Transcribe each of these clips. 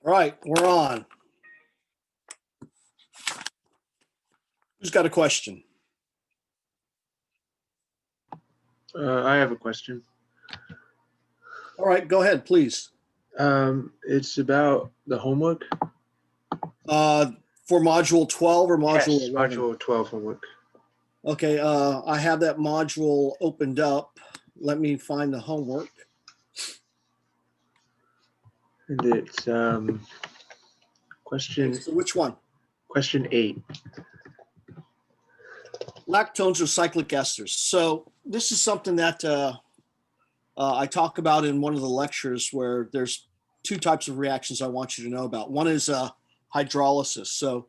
All right, we're on. Who's got a question? I have a question. All right, go ahead, please. It's about the homework. For module 12 or module Yes, 11? module 12 homework. Okay, I have that module opened up. Let me find the homework. And it's question So which one? question 8. Lactones or cyclic esters. So this is something that I talk about in one of the lectures where there's two types of reactions I want you to know about. One is hydrolysis. So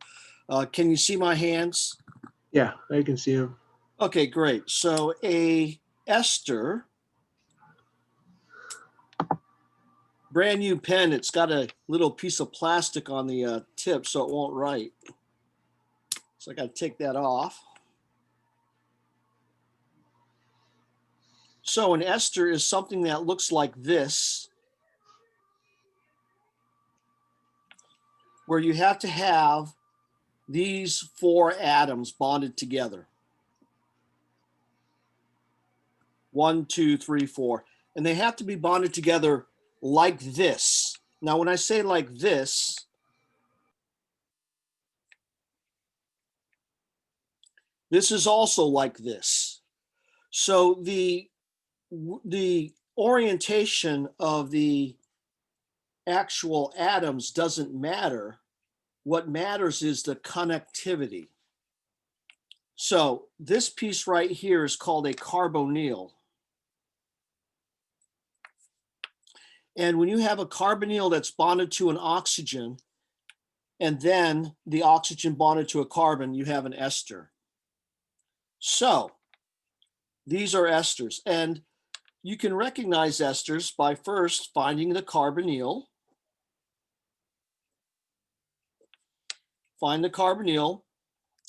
can you see my hands? Yeah, I can see him. Okay, great. So a ester, brand new pen, it's got a little piece of plastic on the tip so it won't write. So I got to take that off. So an ester is something that looks like this, where you have to have these four atoms bonded together. 1, 2, 3, 4. And they have to be bonded together like this. Now, when I say like this is also like this. So the orientation of the actual atoms doesn't matter. What matters is the connectivity. So this piece right here is called a carbonyl. And when you have a carbonyl that's bonded to an oxygen, and then the oxygen bonded to a carbon, you have an ester. So these are esters. And you can recognize esters by first finding the carbonyl. Find the carbonyl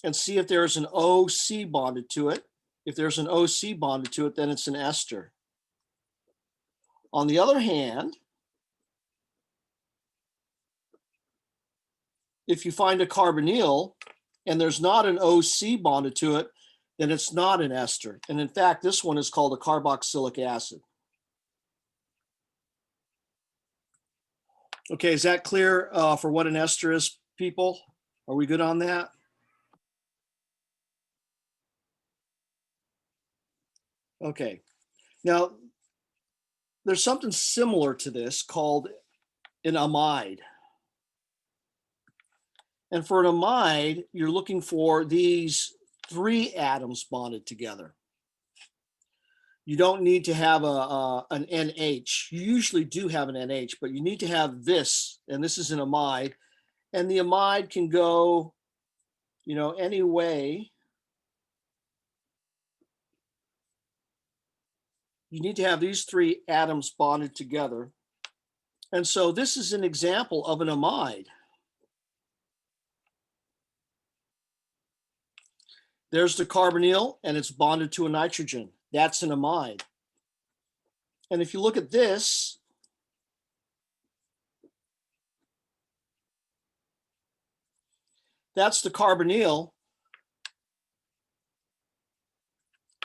and see if there's an OC bonded to it. If there's an OC bonded to it, then it's an ester. On the other hand, if you find a carbonyl and there's not an OC bonded to it, then it's not an ester. And in fact, this one is called a carboxylic acid. Okay, is that clear for what an ester is, people? Are we good on that? Okay. Now, there's something similar to this called an amide. And for an amide, you're looking for these three atoms bonded together. You don't need to have an NH. You usually do have an NH, but you need to have this, and this is an amide. And the amide can go, any way. You need to have these three atoms bonded together. And so this is an example of an amide. There's the carbonyl, and it's bonded to a nitrogen. That's an amide. And if you look at this, that's the carbonyl.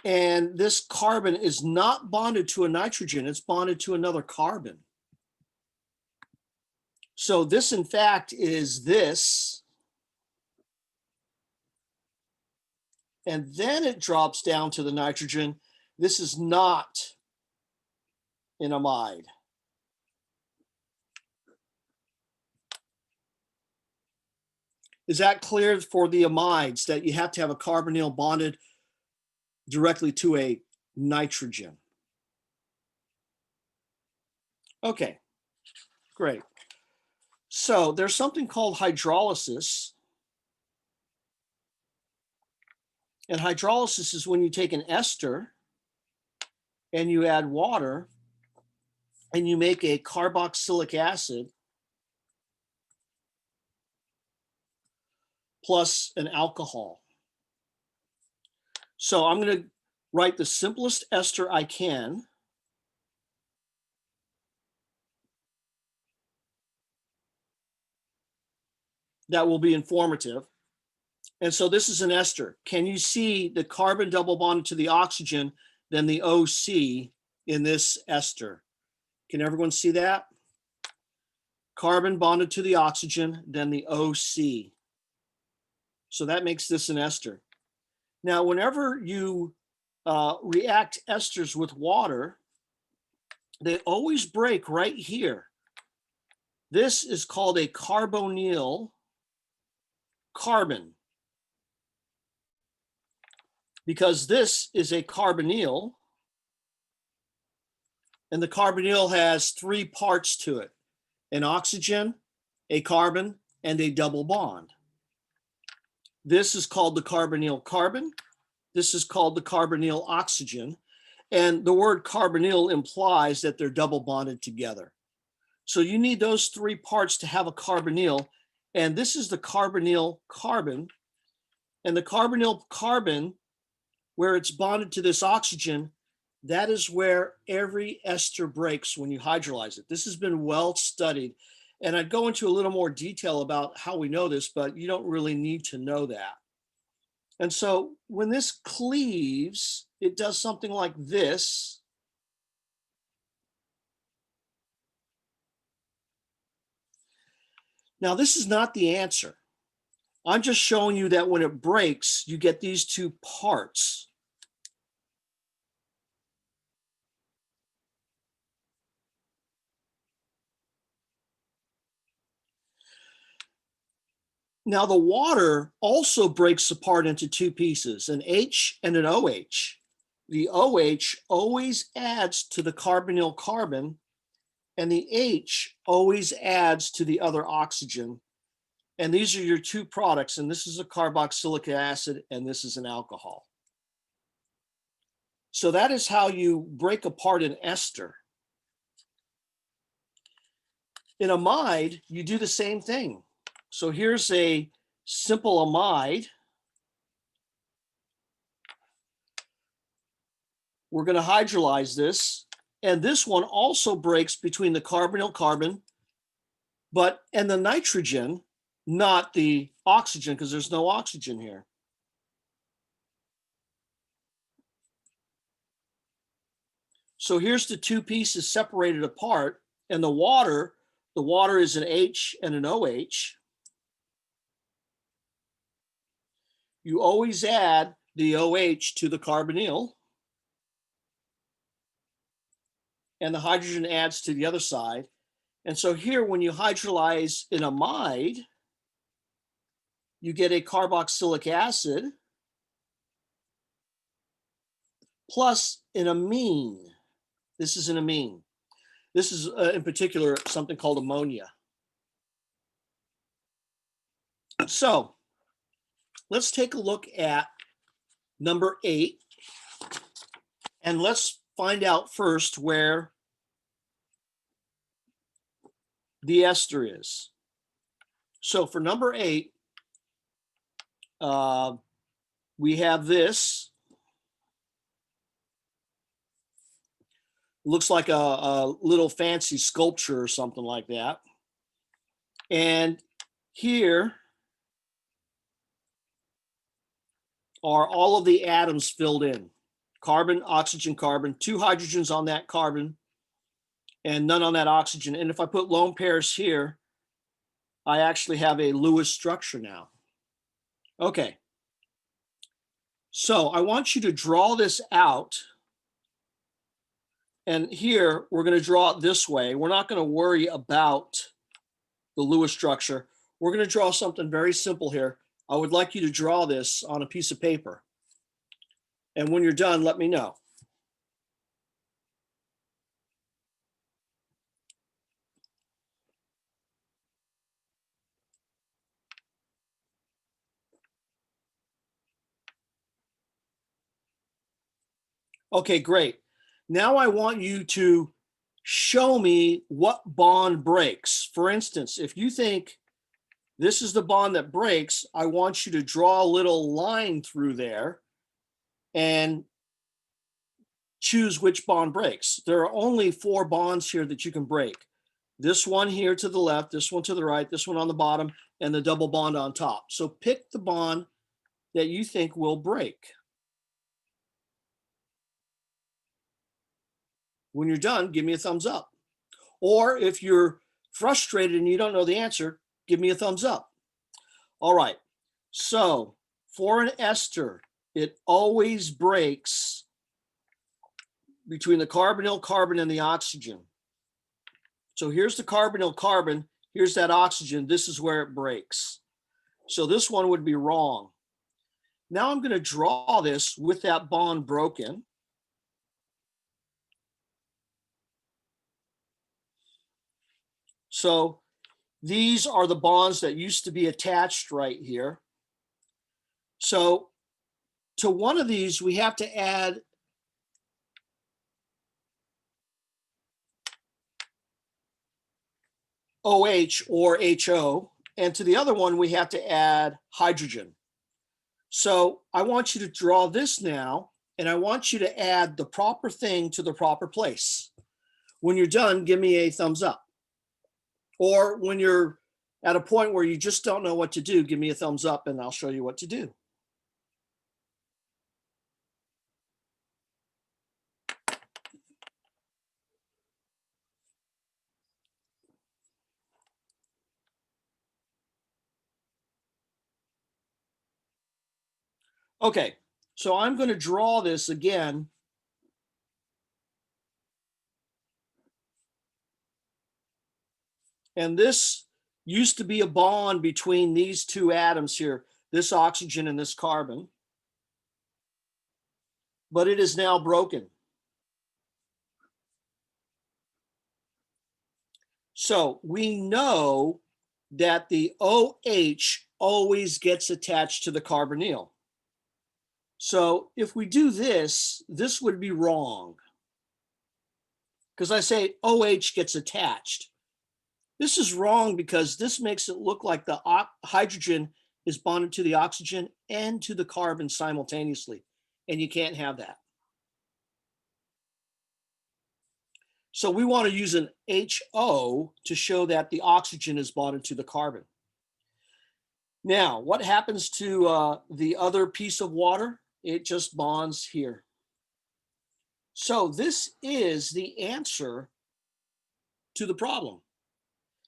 And this carbon is not bonded to a nitrogen, it's bonded to another carbon. So this, in fact, is this. And then it drops down to the nitrogen. This is not an amide. Is that clear for the amides, that you have to have a carbonyl bonded directly to a nitrogen? Okay, great. So there's something called hydrolysis. And hydrolysis is when you take an ester and you add water and you make a carboxylic acid plus an alcohol. So I'm going to write the simplest ester I can. that will be informative. And so this is an ester. Can you see the carbon double bonded to the oxygen, then the OC in this ester? Can everyone see that? Carbon bonded to the oxygen, then the OC. So that makes this an ester. Now, whenever you react esters with water, they always break right here. This is called a carbonyl carbon, because this is a carbonyl, and the carbonyl has 3 parts to it: an oxygen, a carbon, and a double bond. This is called the carbonyl carbon. This is called the carbonyl oxygen. And the word carbonyl implies that they're double bonded together. So you need those 3 parts to have a carbonyl. And this is the carbonyl carbon. And the carbonyl carbon, where it's bonded to this oxygen, that is where every ester breaks when you hydrolyze it. This has been well studied. And I'd go into a little more detail about how we know this, but you don't really need to know that. And so when this cleaves, it does something like this. Now, this is not the answer. I'm just showing you that when it breaks, you get these 2 parts. Now, the water also breaks apart into 2 pieces, an H and an OH. The OH always adds to the carbonyl carbon, and the H always adds to the other oxygen. And these are your 2 products, and this is a carboxylic acid, and this is an alcohol. So that is how you break apart an ester. In amide, you do the same thing. So here's a simple amide. We're going to hydrolyze this. And this one also breaks between the carbonyl carbon and the nitrogen, not the oxygen, because there's no oxygen here. So here's the 2 pieces separated apart, and the water is an H and an OH. You always add the OH to the carbonyl, and the hydrogen adds to the other side. And so here, when you hydrolyze an amide, you get a carboxylic acid plus an amine. This is an amine. This is, in particular, something called ammonia. So let's take a look at number 8, and let's find out first where the ester is. So for number 8, we have this. Looks like a little fancy sculpture or something like that. And here are all of the atoms filled in: carbon, oxygen, carbon, 2 hydrogens on that carbon, and none on that oxygen. And if I put lone pairs here, I actually have a Lewis structure now. Okay. So I want you to draw this out. And here, we're going to draw it this way. We're not going to worry about the Lewis structure. We're going to draw something very simple here. I would like you to draw this on a piece of paper. And when you're done, let me know. Okay, great. Now I want you to show me what bond breaks. For instance, if you think this is the bond that breaks, I want you to draw a little line through there and choose which bond breaks. There are only 4 bonds here that you can break. This one here to the left, this one to the right, this one on the bottom, and the double bond on top. So pick the bond that you think will break. When you're done, give me a thumbs up. Or if you're frustrated and you don't know the answer, give me a thumbs up. All right. So for an ester, it always breaks between the carbonyl carbon and the oxygen. So here's the carbonyl carbon, here's that oxygen, this is where it breaks. So this one would be wrong. Now I'm going to draw this with that bond broken. So these are the bonds that used to be attached right here. So to one of these, we have to add OH or HO, and to the other one, we have to add hydrogen. So I want you to draw this now, and I want you to add the proper thing to the proper place. When you're done, give me a thumbs up. Or when you're at a point where you just don't know what to do, give me a thumbs up and I'll show you what to do. Okay, so I'm going to draw this again. And this used to be a bond between these two atoms here, this oxygen and this carbon. But it is now broken. So we know that the OH always gets attached to the carbonyl. So if we do this, this would be wrong. Because I say OH gets attached. This is wrong because this makes it look like the hydrogen is bonded to the oxygen and to the carbon simultaneously. And you can't have that. So we want to use an HO to show that the oxygen is bonded to the carbon. Now, what happens to the other piece of water? It just bonds here. So this is the answer to the problem.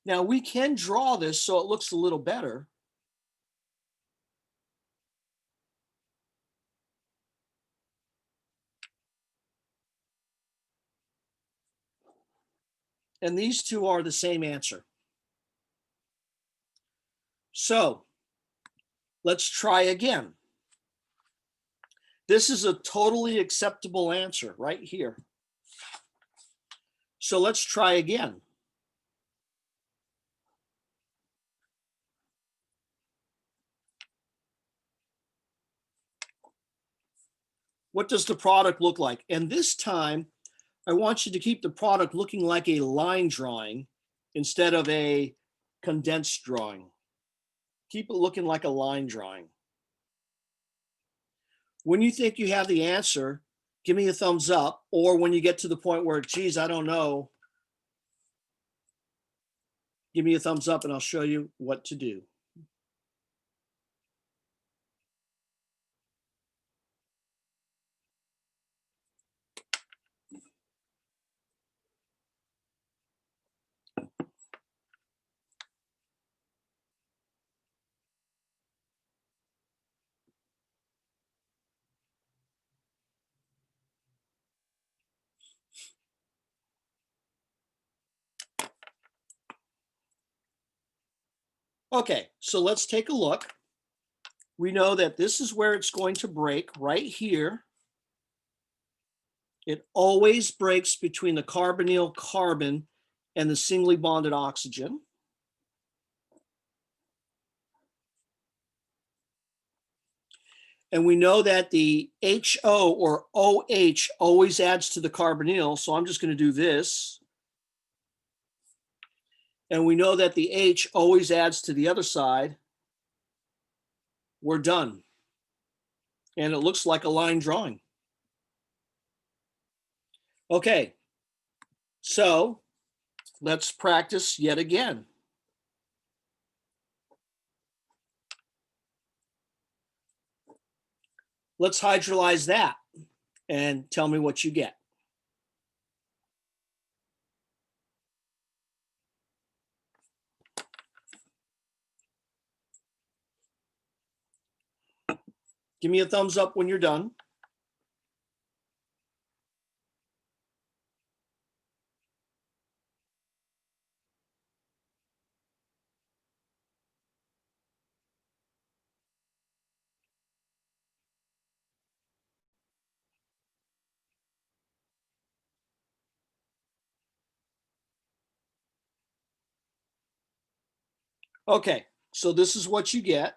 Now we can draw this so it looks a little better. And these two are the same answer. So let's try again. This is a totally acceptable answer right here. So let's try again. What does the product look like? And this time, I want you to keep the product looking like a line drawing instead of a condensed drawing. Keep it looking like a line drawing. When you think you have the answer, give me a thumbs up, or when you get to the point where, geez, I don't know, give me a thumbs up and I'll show you what to do. Okay, so let's take a look. We know that this is where it's going to break, right here. It always breaks between the carbonyl carbon and the singly bonded oxygen. And we know that the HO or OH always adds to the carbonyl. So I'm just going to do this. And we know that the H always adds to the other side. We're done. And it looks like a line drawing. Okay. So Let's practice yet again. Let's hydrolyze that and tell me what you get. Give me a thumbs up when you're done. Okay, so this is what you get.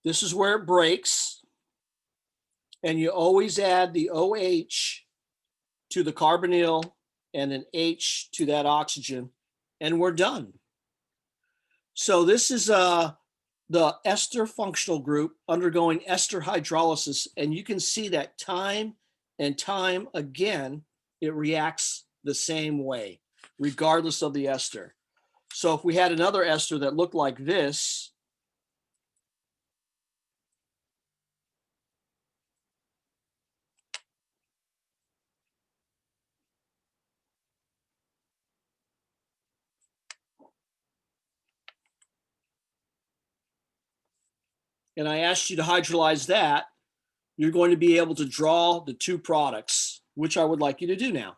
This is where it breaks. And you always add the OH to the carbonyl and an H to that oxygen, and we're done. So this is the ester functional group undergoing ester hydrolysis, and you can see that time and time again, it reacts the same way, regardless of the ester. So if we had another ester that looked like this, and I asked you to hydrolyze that, you're going to be able to draw the two products, which I would like you to do now.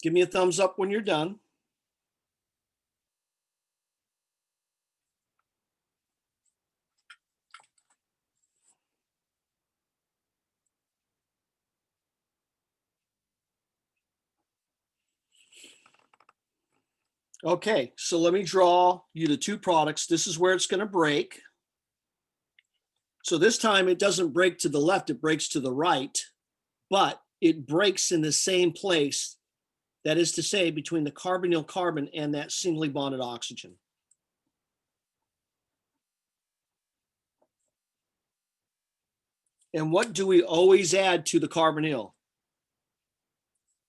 Give me a thumbs up when you're done. Okay, so let me draw you the two products. This is where it's going to break. So this time it doesn't break to the left, it breaks to the right, but it breaks in the same place. That is to say, between the carbonyl carbon and that singly bonded oxygen. And what do we always add to the carbonyl?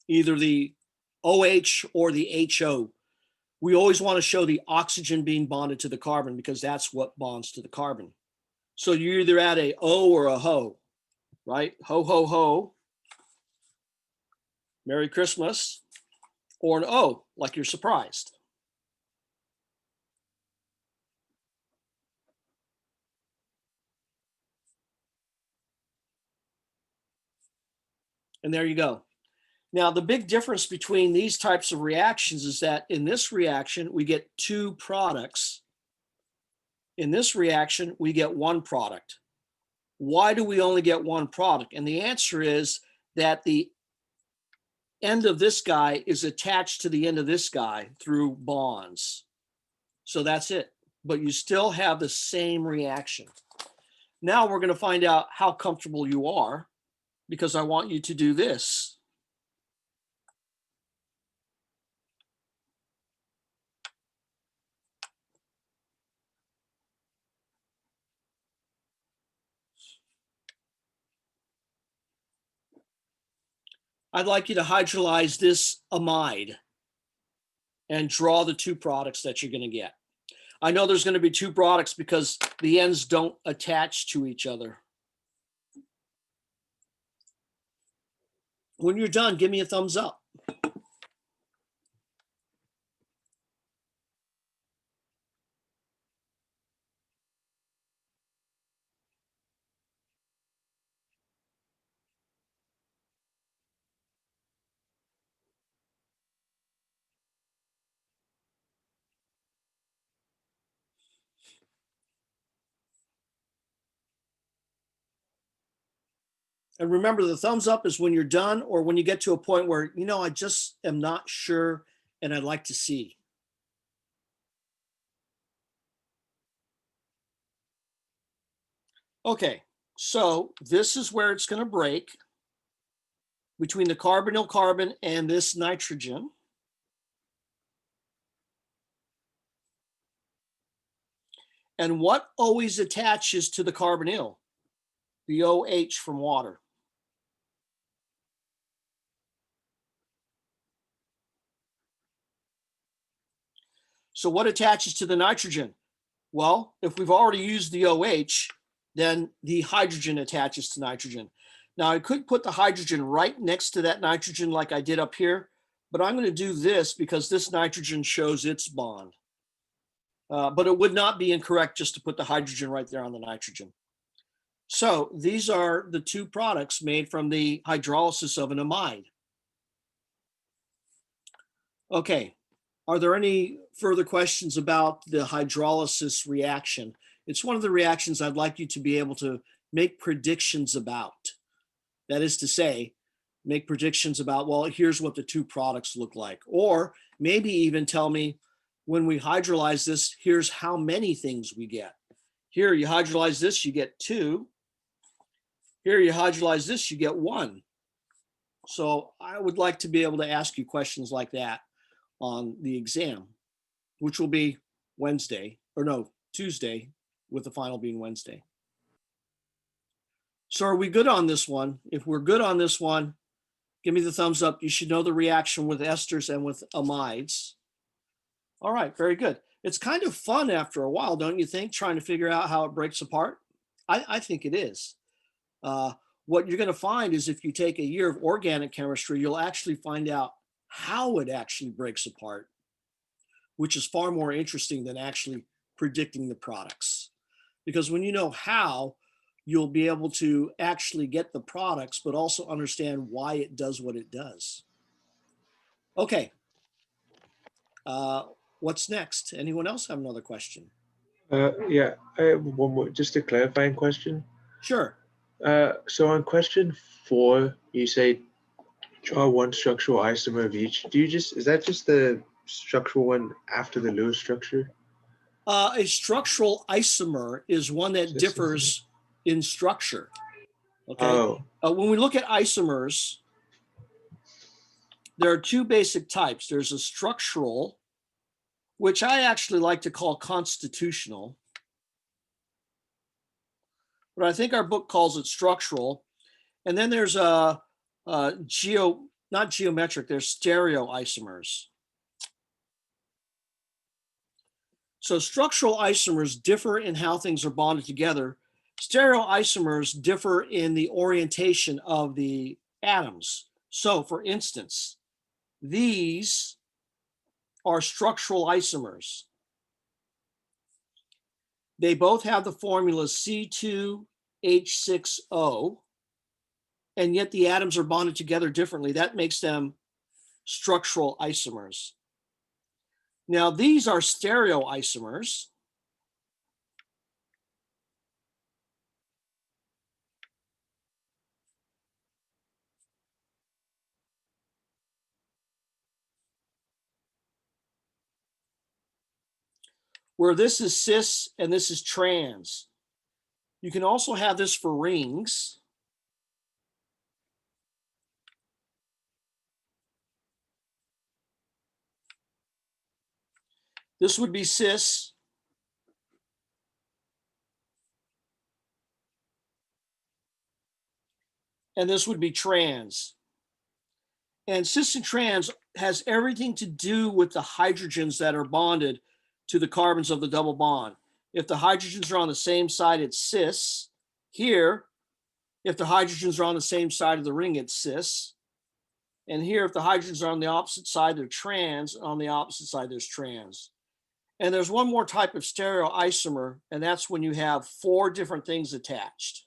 Either the OH or the HO. We always want to show the oxygen being bonded to the carbon because that's what bonds to the carbon. So you either add a O or a HO, right? Ho, ho, ho. Merry Christmas. Or an O, like you're surprised. And there you go. Now, the big difference between these types of reactions is that in this reaction, we get two products. In this reaction, we get one product. Why do we only get one product? And the answer is that the end of this guy is attached to the end of this guy through bonds. So that's it. But you still have the same reaction. Now we're going to find out how comfortable you are because I want you to do this. I'd like you to hydrolyze this amide and draw the two products that you're going to get. I know there's going to be two products because the ends don't attach to each other. When you're done, give me a thumbs up. And remember, the thumbs up is when you're done or when you get to a point where, you know, I just am not sure and I'd like to see. Okay, So this is where it's going to break between the carbonyl carbon and this nitrogen. And what always attaches to the carbonyl? The OH from water. So what attaches to the nitrogen? Well, if we've already used the OH, then the hydrogen attaches to nitrogen. Now I could put the hydrogen right next to that nitrogen like I did up here, but I'm going to do this because this nitrogen shows its bond. But it would not be incorrect just to put the hydrogen right there on the nitrogen. So these are the two products made from the hydrolysis of an amide. Okay, are there any further questions about the hydrolysis reaction? It's one of the reactions I'd like you to be able to make predictions about. That is to say, make predictions about, well, here's what the two products look like. Or maybe even tell me, when we hydrolyze this, here's how many things we get. Here, you hydrolyze this, you get 2. Here, you hydrolyze this, you get 1. So I would like to be able to ask you questions like that on the exam, which will be Wednesday, or no, Tuesday, with the final being Wednesday. So are we good on this one? If we're good on this one, give me the thumbs up. You should know the reaction with esters and with amides. All right, very good. It's kind of fun after a while, don't you think, trying to figure out how it breaks apart? I think it is. What you're going to find is if you take a year of organic chemistry, you'll actually find out how it actually breaks apart, which is far more interesting than actually predicting the products. Because when you know how, you'll be able to actually get the products, but also understand why it does what it does. Okay. What's next? Anyone else have another question? Yeah, I have one more, just a clarifying question. Sure. So on question 4, you say draw one structural isomer of each. Is that just the structural one after the Lewis structure? A structural isomer is one that Just- differs in structure. Okay. Oh, When we look at isomers, there are two basic types. There's a structural, which I actually like to call constitutional, but I think our book calls it structural. And then there's not geometric, there's stereoisomers. So structural isomers differ in how things are bonded together. Stereoisomers differ in the orientation of the atoms. So for instance, these are structural isomers. They both have the formula C2H6O, and yet the atoms are bonded together differently. That makes them structural isomers. Now, these are stereoisomers. Where this is cis and this is trans. You can also have this for rings. This would be cis. And this would be trans. And cis and trans has everything to do with the hydrogens that are bonded to the carbons of the double bond. If the hydrogens are on the same side, it's cis. Here, if the hydrogens are on the same side of the ring, it's cis. And here, if the hydrogens are on the opposite side, they're trans. On the opposite side, there's trans. And there's one more type of stereoisomer, and that's when you have 4 different things attached.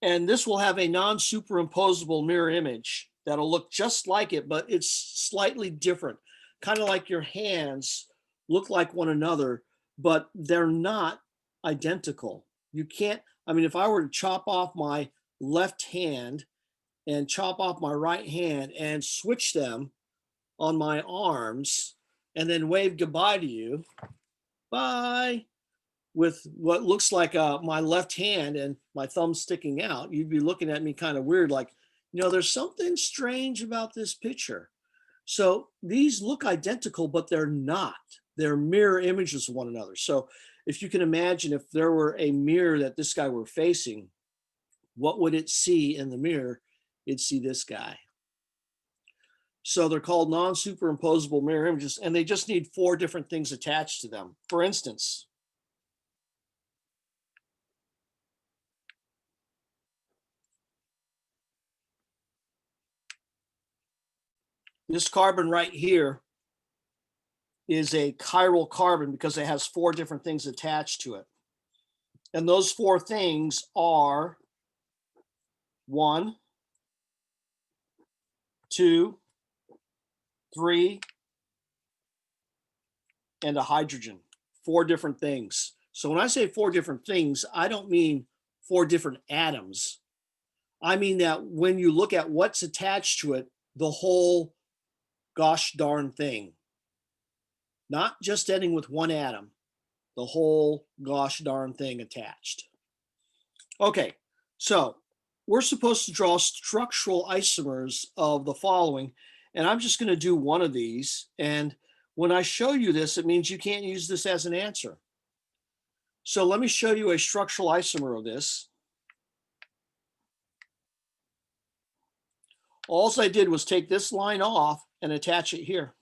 And this will have a non-superimposable mirror image that'll look just like it, but it's slightly different. Kind of like your hands look like one another, but they're not identical. You can't, I mean, if I were to chop off my left hand and chop off my right hand and switch them on my arms and then wave goodbye to you, bye, with what looks like my left hand and my thumb sticking out, you'd be looking at me kind of weird, like, there's something strange about this picture. So these look identical, but they're not. They're mirror images of one another. So if you can imagine, if there were a mirror that this guy were facing, what would it see in the mirror? It'd see this guy. So they're called non-superimposable mirror images, and they just need 4 different things attached to them. For instance, this carbon right here is a chiral carbon because it has 4 different things attached to it. And those 4 things are 1, 2, 3, and a hydrogen. 4 different things. So when I say 4 different things, I don't mean 4 different atoms. I mean that when you look at what's attached to it, the whole gosh darn thing. Not just ending with one atom, the whole gosh darn thing attached. Okay, so we're supposed to draw structural isomers of the following, and I'm just going to do one of these. And when I show you this, it means you can't use this as an answer. So let me show you a structural isomer of this. All I did was take this line off and attach it here.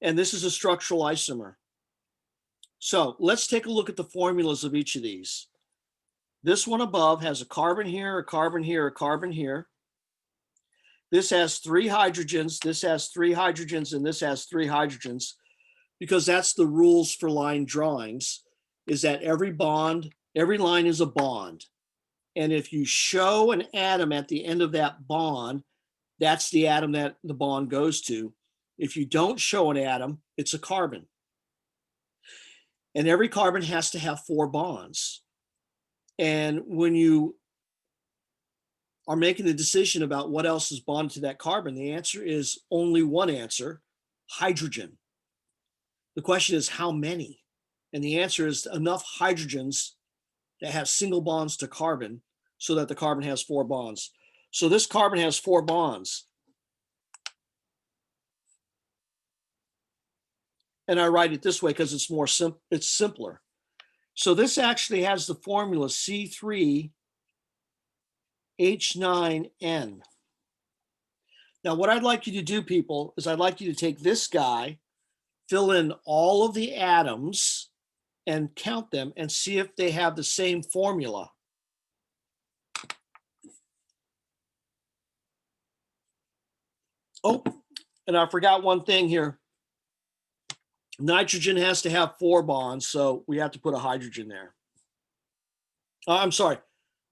And this is a structural isomer. So let's take a look at the formulas of each of these. This one above has a carbon here, a carbon here, a carbon here. This has 3 hydrogens, this has 3 hydrogens, and this has 3 hydrogens, because that's the rules for line drawings, is that every line is a bond. And if you show an atom at the end of that bond, that's the atom that the bond goes to. If you don't show an atom, it's a carbon. And every carbon has to have 4 bonds. And when you are making the decision about what else is bonded to that carbon, the answer is only one answer: hydrogen. The question is how many? And the answer is enough hydrogens that have single bonds to carbon so that the carbon has 4 bonds. So this carbon has 4 bonds. And I write it this way because it's more simple, it's simpler. So this actually has the formula C3H9N. Now what I'd like you to do, people, is I'd like you to take this guy, fill in all of the atoms and count them and see if they have the same formula. Oh, and I forgot one thing here. Nitrogen has to have 4 bonds, so we have to put a hydrogen there. I'm sorry,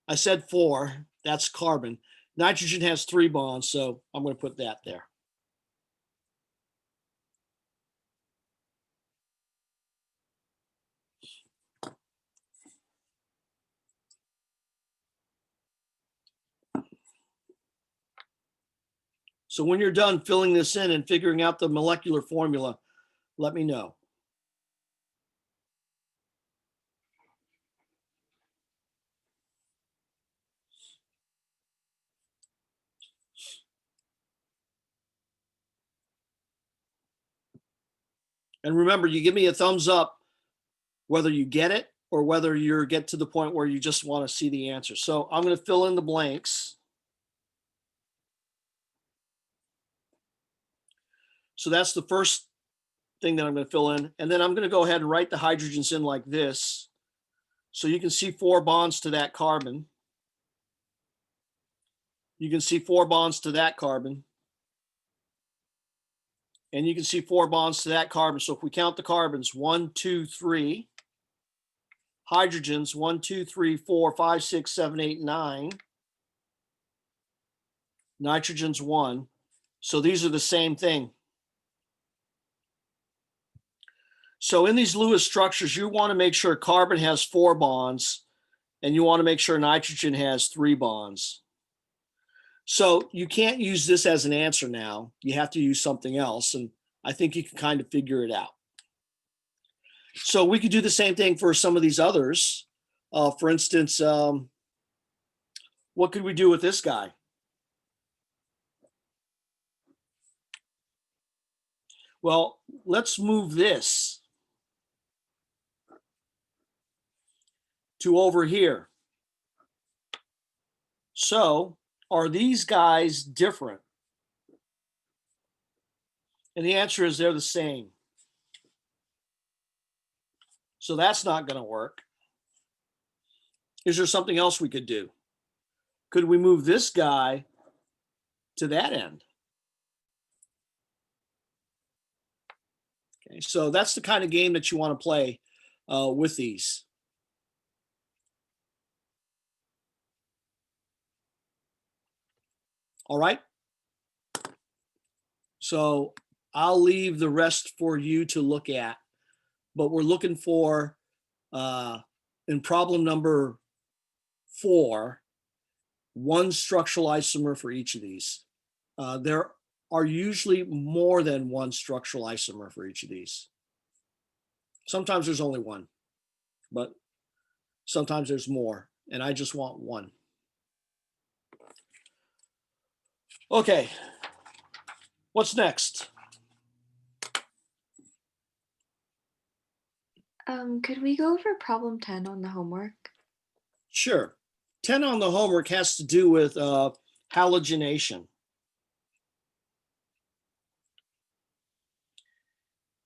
I said 4, that's carbon. Nitrogen has 3 bonds, so I'm going to put that there. So when you're done filling this in and figuring out the molecular formula, let me know. And remember, you give me a thumbs up whether you get it or whether you get to the point where you just want to see the answer. So I'm going to fill in the blanks. So that's the first thing that I'm going to fill in. And then I'm going to go ahead and write the hydrogens in like this. So you can see 4 bonds to that carbon. You can see 4 bonds to that carbon. And you can see 4 bonds to that carbon. So if we count the carbons, 1, 2, 3. Hydrogens, 1, 2, 3, 4, 5, 6, 7, 8, 9. Nitrogen's 1. So these are the same thing. So in these Lewis structures, you want to make sure carbon has 4 bonds, and you want to make sure nitrogen has 3 bonds. So you can't use this as an answer now. You have to use something else. And I think you can kind of figure it out. So we could do the same thing for some of these others. For instance, what could we do with this guy? Well, let's move this to over here. So are these guys different? And the answer is they're the same. So that's not going to work. Is there something else we could do? Could we move this guy to that end? Okay, so that's the kind of game that you want to play with these. All right. So I'll leave the rest for you to look at, but we're looking for, in problem number 4, one structural isomer for each of these. There are usually more than one structural isomer for each of these. Sometimes there's only one, but sometimes there's more, and I just want one. Okay, what's next? Could we go over problem 10 on the homework? Sure. 10 on the homework has to do with halogenation.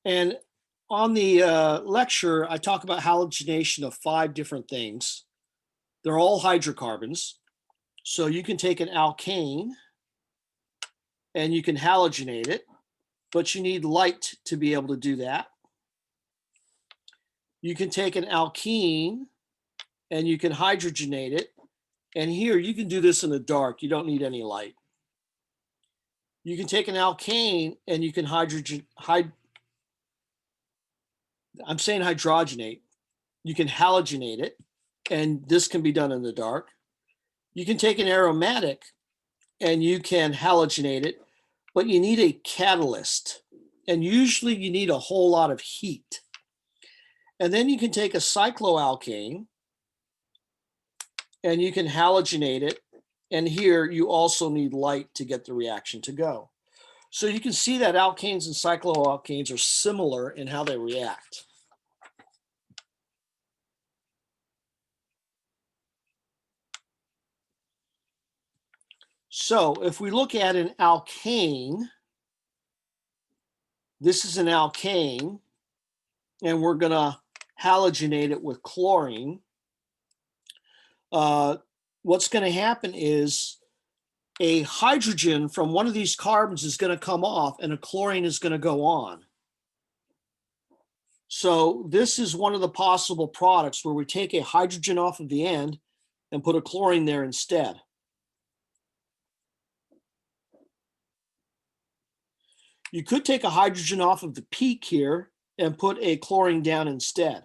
And on the lecture, I talk about halogenation of 5 different things. They're all hydrocarbons. So you can take an alkane and you can halogenate it, but you need light to be able to do that. You can take an alkene and you can hydrogenate it. And here you can do this in the dark. You don't need any light. You can take an alkane and you can hydrogenate. You can halogenate it, and this can be done in the dark. You can take an aromatic and you can halogenate it, but you need a catalyst. And usually you need a whole lot of heat. And then you can take a cycloalkane and you can halogenate it. And here you also need light to get the reaction to go. So you can see that alkanes and cycloalkanes are similar in how they react. So if we look at an alkane, this is an alkane, and we're going to halogenate it with chlorine. What's going to happen is a hydrogen from one of these carbons is going to come off and a chlorine is going to go on. So this is one of the possible products where we take a hydrogen off of the end and put a chlorine there instead. You could take a hydrogen off of the peak here and put a chlorine down instead.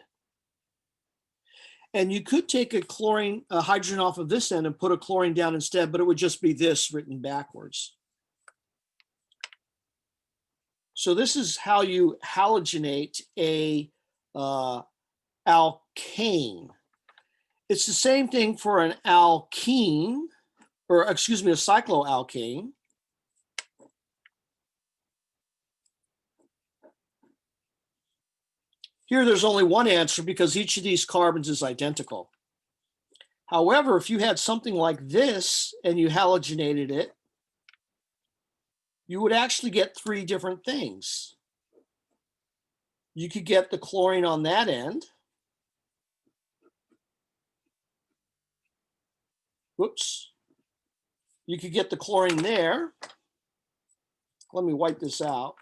And you could take a hydrogen off of this end and put a chlorine down instead, but it would just be this written backwards. So this is how you halogenate a alkane. It's the same thing for an alkene, or excuse me, a cycloalkane. Here, there's only one answer because each of these carbons is identical. However, if you had something like this and you halogenated it, you would actually get 3 different things. You could get the chlorine on that end. Whoops. You could get the chlorine there. Let me wipe this out.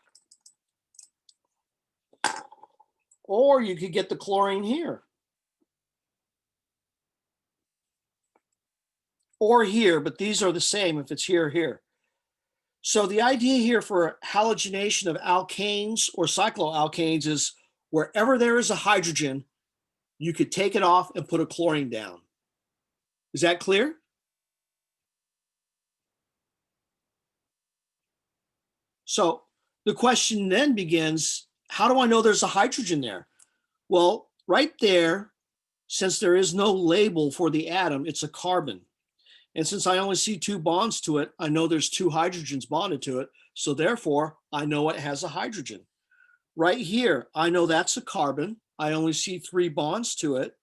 Or you could get the chlorine here. Or here, but these are the same if it's here or here. So the idea here for halogenation of alkanes or cycloalkanes is wherever there is a hydrogen, you could take it off and put a chlorine down. Is that clear? So The question then begins, how do I know there's a hydrogen there? Well, right there, since there is no label for the atom, it's a carbon. And since I only see 2 bonds to it, I know there's 2 hydrogens bonded to it. So therefore, I know it has a hydrogen. Right here, I know that's a carbon. I only see 3 bonds to it.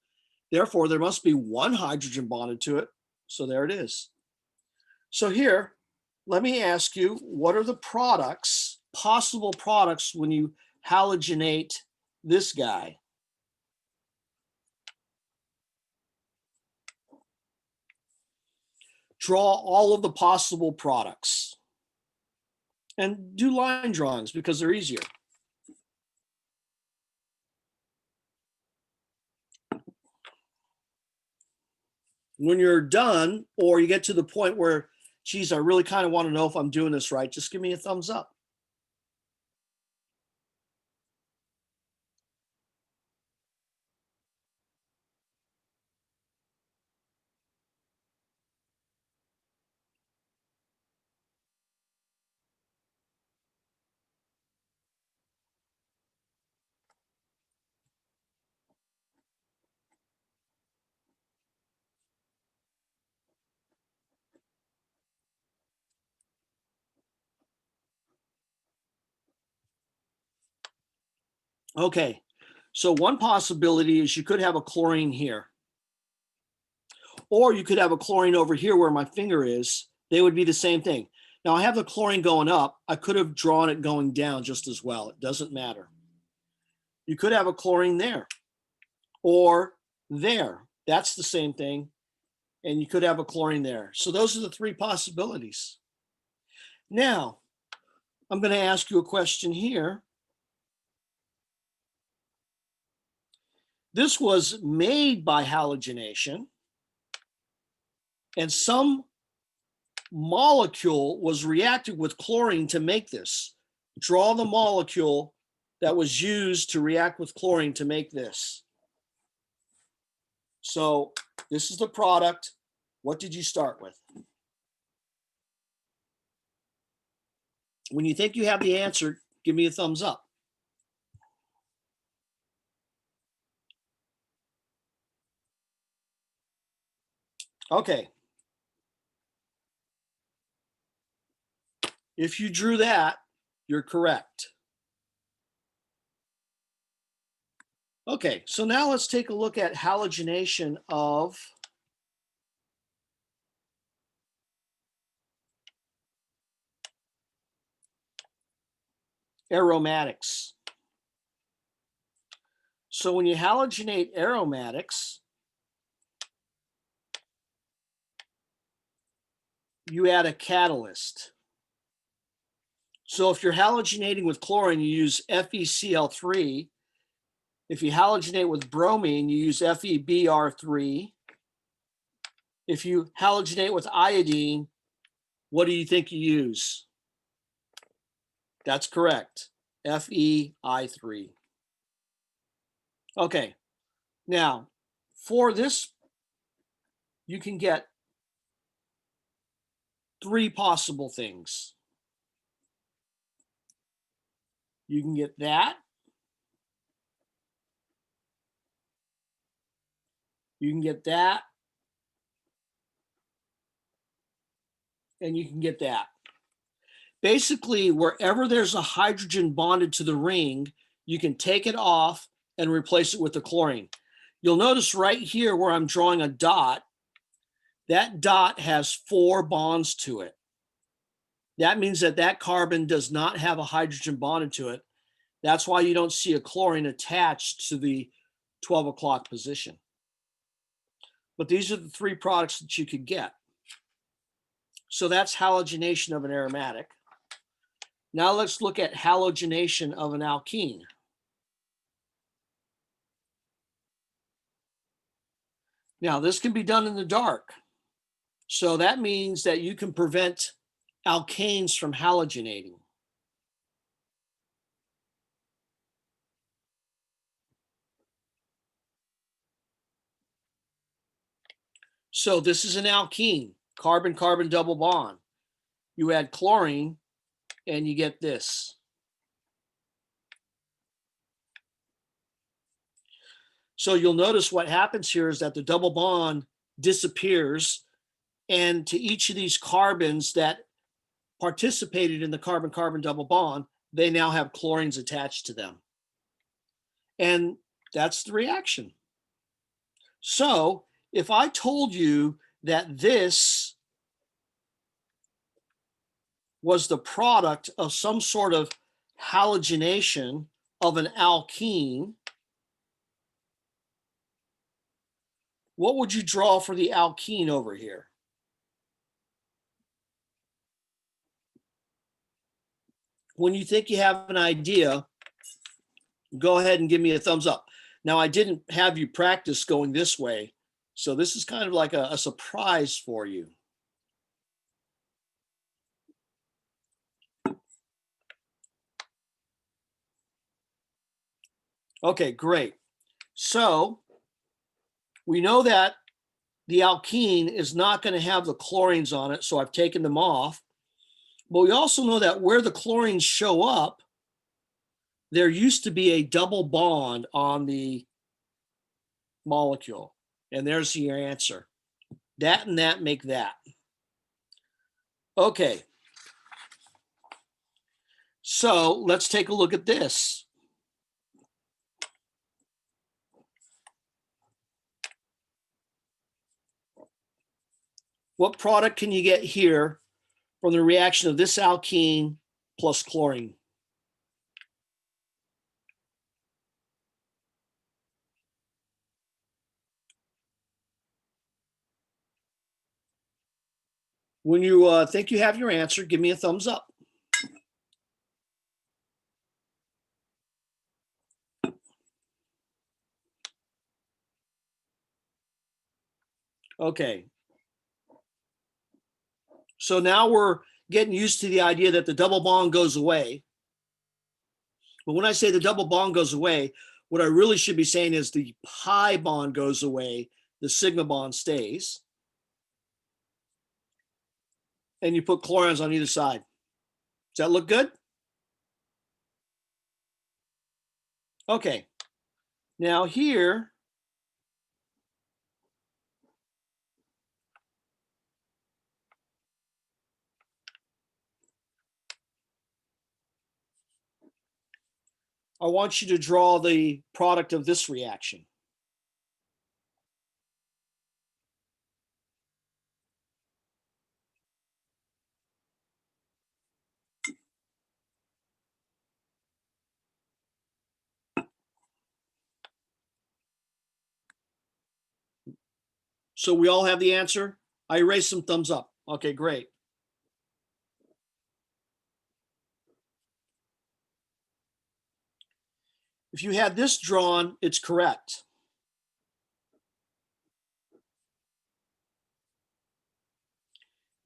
Therefore, there must be 1 hydrogen bonded to it. So there it is. So here, let me ask you, what are the products, possible products, when you halogenate this guy? Draw all of the possible products and do line drawings because they're easier. When you're done, or you get to the point where, geez, I really kind of want to know if I'm doing this right, just give me a thumbs up. Okay, so one possibility is you could have a chlorine here. Or you could have a chlorine over here where my finger is. They would be the same thing. Now I have the chlorine going up. I could have drawn it going down just as well. It doesn't matter. You could have a chlorine there or there. That's the same thing. And you could have a chlorine there. So those are the 3 possibilities. Now, I'm going to ask you a question here. This was made by halogenation, and some molecule was reacted with chlorine to make this. Draw the molecule that was used to react with chlorine to make this. So this is the product. What did you start with? When you think you have the answer, give me a thumbs up. Okay. If you drew that, you're correct. Okay, so now let's take a look at halogenation of aromatics. So when you halogenate aromatics, you add a catalyst. So if you're halogenating with chlorine, you use FeCl3. If you halogenate with bromine, you use FeBr3. If you halogenate with iodine, what do you think you use? That's correct, FeI3. Okay, now for this, you can get 3 possible things. You can get that. You can get that. And you can get that. Basically, wherever there's a hydrogen bonded to the ring, you can take it off and replace it with the chlorine. You'll notice right here where I'm drawing a dot, that dot has 4 bonds to it. That means that that carbon does not have a hydrogen bonded to it. That's why you don't see a chlorine attached to the 12 o'clock position. But these are the 3 products that you could get. So that's halogenation of an aromatic. Now let's look at halogenation of an alkene. Now this can be done in the dark. So that means that you can prevent alkanes from halogenating. So this is an alkene, carbon-carbon double bond. You add chlorine and you get this. So you'll notice what happens here is that the double bond disappears, and to each of these carbons that participated in the carbon-carbon double bond, they now have chlorines attached to them. And that's the reaction. So if I told you that this was the product of some sort of halogenation of an alkene, what would you draw for the alkene over here? When you think you have an idea, go ahead and give me a thumbs up. Now, I didn't have you practice going this way, so this is kind of like a surprise for you. Okay, great. So we know that the alkene is not going to have the chlorines on it, so I've taken them off. But we also know that where the chlorines show up, there used to be a double bond on the molecule. And there's your answer. That and that make that. Okay. So let's take a look at this. What product can you get here from the reaction of this alkene plus chlorine? When you think you have your answer, give me a thumbs up. Okay. So now we're getting used to the idea that the double bond goes away. But when I say the double bond goes away, what I really should be saying is the pi bond goes away, the sigma bond stays. And you put chlorines on either side. Does that look good? Okay. Now here, I want you to draw the product of this reaction. So we all have the answer? I erased some thumbs up. Okay, great. If you had this drawn, it's correct.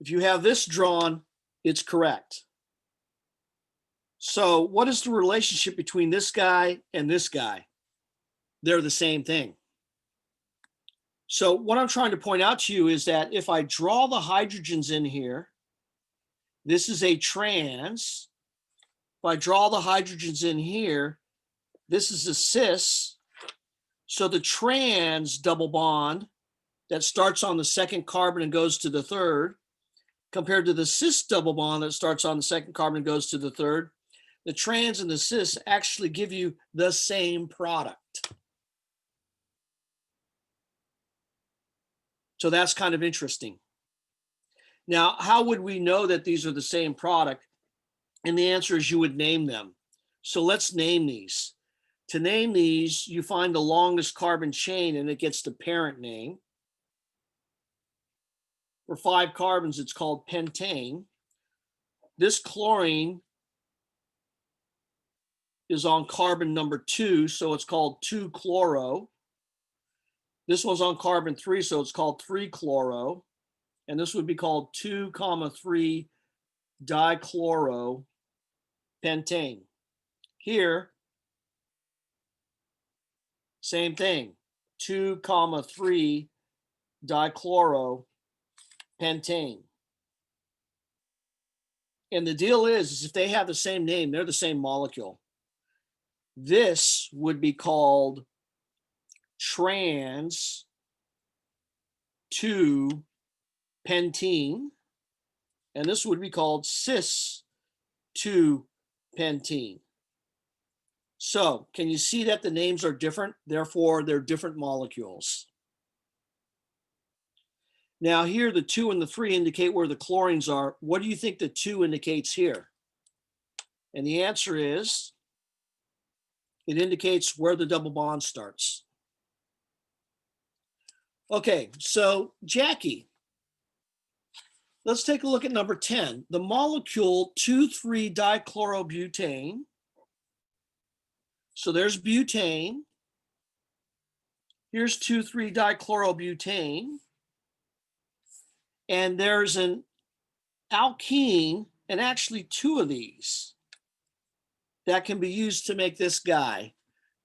If you have this drawn, it's correct. So what is the relationship between this guy and this guy? They're the same thing. So what I'm trying to point out to you is that if I draw the hydrogens in here, this is a trans. If I draw the hydrogens in here, this is a cis. So the trans double bond that starts on the second carbon and goes to the third, compared to the cis double bond that starts on the second carbon and goes to the third, the trans and the cis actually give you the same product. So that's kind of interesting. Now, how would we know that these are the same product? And the answer is you would name them. So let's name these. To name these, you find the longest carbon chain and it gets the parent name. For 5 carbons, it's called pentane. This chlorine is on carbon number 2, so it's called 2-chloro. This one's on carbon 3, so it's called 3-chloro. And this would be called 2,3-dichloro-pentane. Here, same thing, 2,3-dichloro-pentane. And the deal is if they have the same name, they're the same molecule. This would be called trans 2-pentene, and this would be called cis 2-pentene. So can you see that the names are different? Therefore, they're different molecules. Now here, the 2 and the 3 indicate where the chlorines are. What do you think the 2 indicates here? And the answer is, it indicates where the double bond starts. Okay, so Jackie, let's take a look at number 10. The molecule 2,3-dichlorobutane. So there's butane. Here's 2,3-dichlorobutane. And there's an alkene, and actually 2 of these, that can be used to make this guy.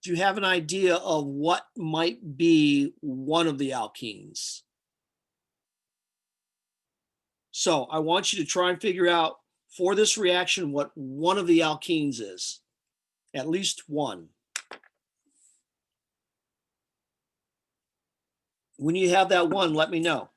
Do you have an idea of what might be one of the alkenes? So I want you to try and figure out for this reaction what one of the alkenes is. At least one. When you have that one, let me know.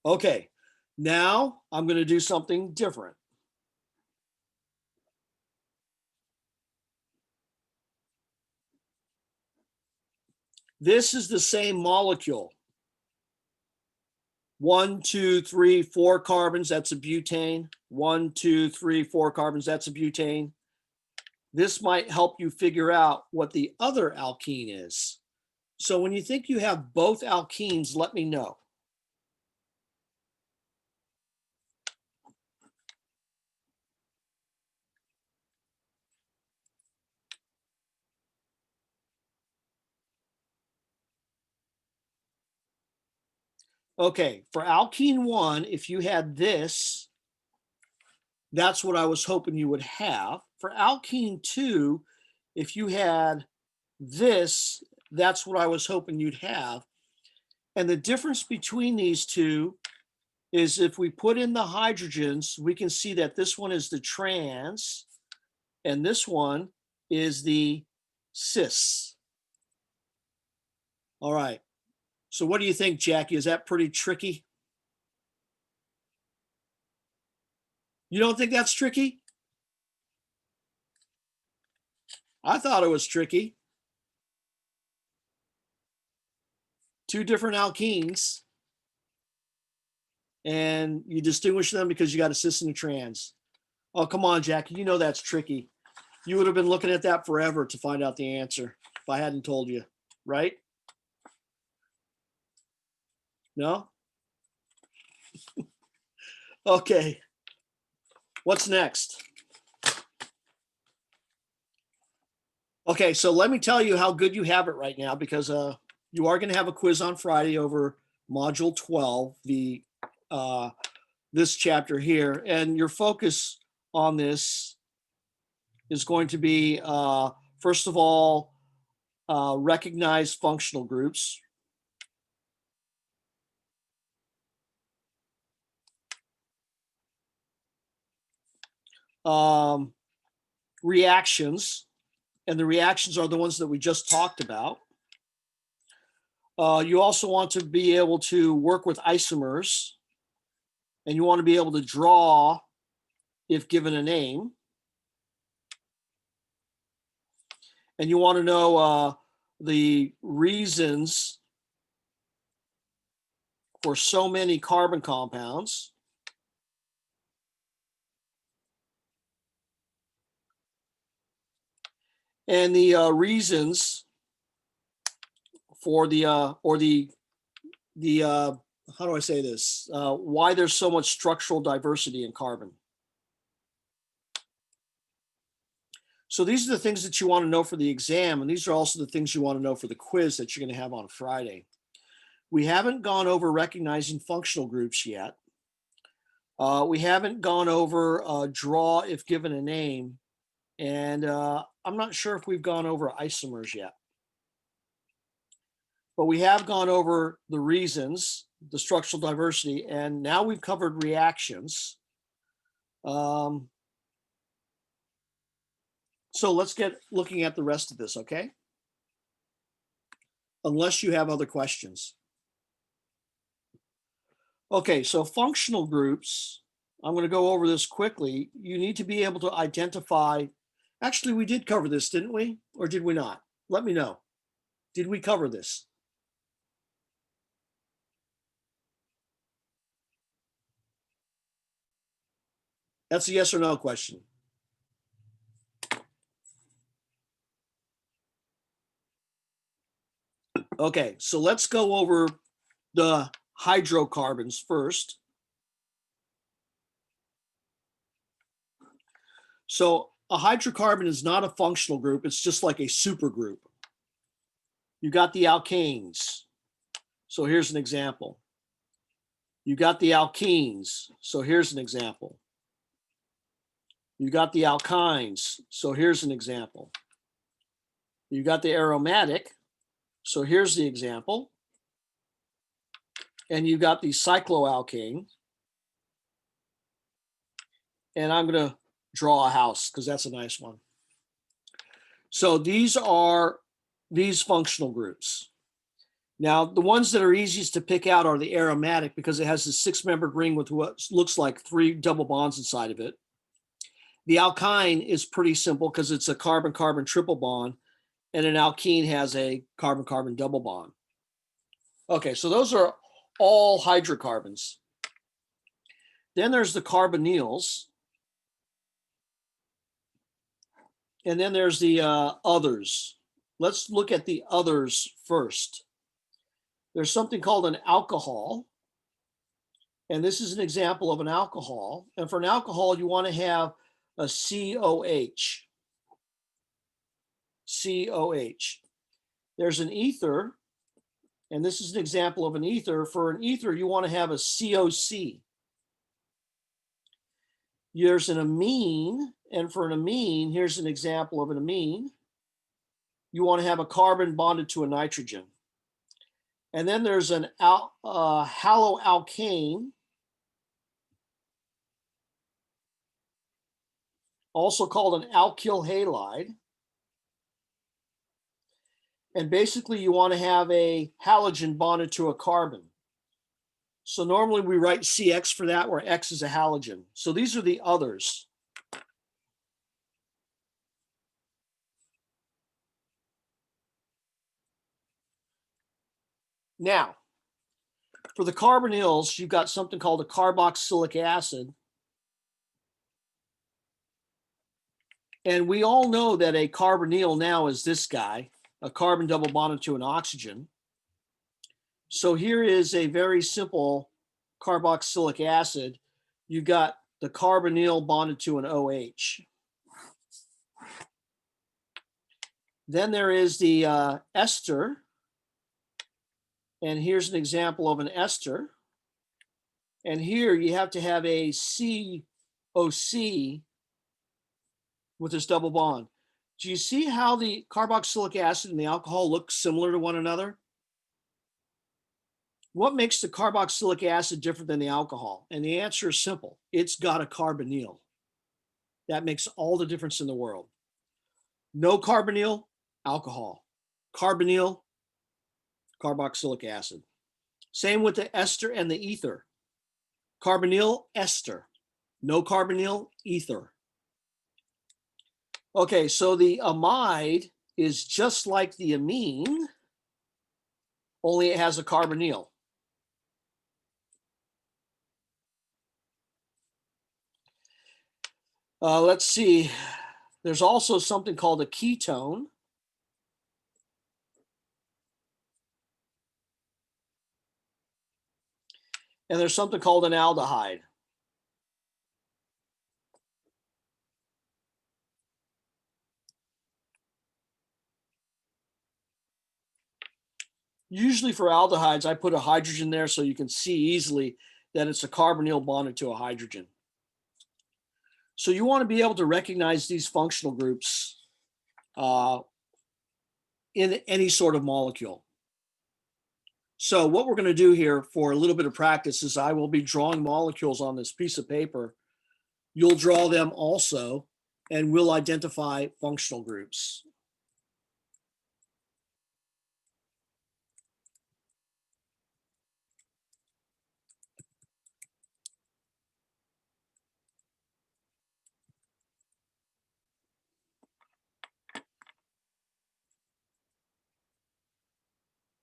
Okay, now I'm going to do something different. This is the same molecule. 1, 2, 3, 4 carbons, that's a butane. 1, 2, 3, 4 carbons, that's a butane. This might help you figure out what the other alkene is. So when you think you have both alkenes, let me know. Okay, for alkene 1, if you had this, that's what I was hoping you would have. For alkene 2, if you had this, that's what I was hoping you'd have. And the difference between these two is if we put in the hydrogens, we can see that this one is the trans and this one is the cis. All right. So what do you think, Jackie? Is that pretty tricky? You don't think that's tricky? I thought it was tricky. 2 different alkenes, and you distinguish them because you got a cis and a trans. Oh, come on, Jackie. You know that's tricky. You would have been looking at that forever to find out the answer if I hadn't told you, right? No? Okay. What's next? Okay, so let me tell you how good you have it right now, because you are going to have a quiz on Friday over module 12, the this chapter here, and your focus on this is going to be first of all, recognize functional groups. Reactions, and the reactions are the ones that we just talked about. You also want to be able to work with isomers, and you want to be able to draw if given a name. And you want to know the reasons for so many carbon compounds. And the reasons for the how do I say this? Why there's so much structural diversity in carbon. So these are the things that you want to know for the exam, and these are also the things you want to know for the quiz that you're going to have on Friday. We haven't gone over recognizing functional groups yet. We haven't gone over draw if given a name. And I'm not sure if we've gone over isomers yet. But we have gone over the reasons, the structural diversity, and now we've covered reactions. So let's get looking at the rest of this, okay? Unless you have other questions. Okay, so functional groups, I'm going to go over this quickly. You need to be able to identify, actually we did cover this, didn't we? Or did we not? Let me know. Did we cover this? That's a yes or no question. Okay, so let's go over the hydrocarbons first. So a hydrocarbon is not a functional group. It's just like a supergroup. You got the alkanes. So here's an example. You got the alkenes. So here's an example. You got the alkynes. So here's an example. You got the aromatic. So here's the example. And you got the cycloalkane. And I'm going to draw a house because that's a nice one. So these are these functional groups. Now, the ones that are easiest to pick out are the aromatic because it has a 6-membered ring with what looks like 3 double bonds inside of it. The alkyne is pretty simple because it's a carbon-carbon triple bond, and an alkene has a carbon-carbon double bond. Okay, so those are all hydrocarbons. Then there's the carbonyls. And then there's the others. Let's look at the others first. There's something called an alcohol. And this is an example of an alcohol. And for an alcohol, you want to have a COH. COH. There's an ether. And this is an example of an ether. For an ether, you want to have a COC. There's an amine. And for an amine, here's an example of an amine. You want to have a carbon bonded to a nitrogen. And then there's an haloalkane, also called an alkyl halide. And basically, you want to have a halogen bonded to a carbon. So normally we write CX for that, where X is a halogen. So these are the others. Now, for the carbonyls, you've got something called a carboxylic acid. And we all know that a carbonyl now is this guy, a carbon double bonded to an oxygen. So here is a very simple carboxylic acid. You've got the carbonyl bonded to an OH. Then there is the ester. And here's an example of an ester. And here you have to have a COC with this double bond. Do you see how the carboxylic acid and the alcohol look similar to one another? What makes the carboxylic acid different than the alcohol? And the answer is simple. It's got a carbonyl. That makes all the difference in the world. No carbonyl, alcohol. Carbonyl, carboxylic acid. Same with the ester and the ether. Carbonyl, ester. No carbonyl, ether. Okay, so the amide is just like the amine, only it has a carbonyl. Let's see. There's also something called a ketone. And there's something called an aldehyde. Usually for aldehydes, I put a hydrogen there so you can see easily that it's a carbonyl bonded to a hydrogen. So you want to be able to recognize these functional groups in any sort of molecule. So what we're going to do here for a little bit of practice is I will be drawing molecules on this piece of paper. You'll draw them also, and we'll identify functional groups.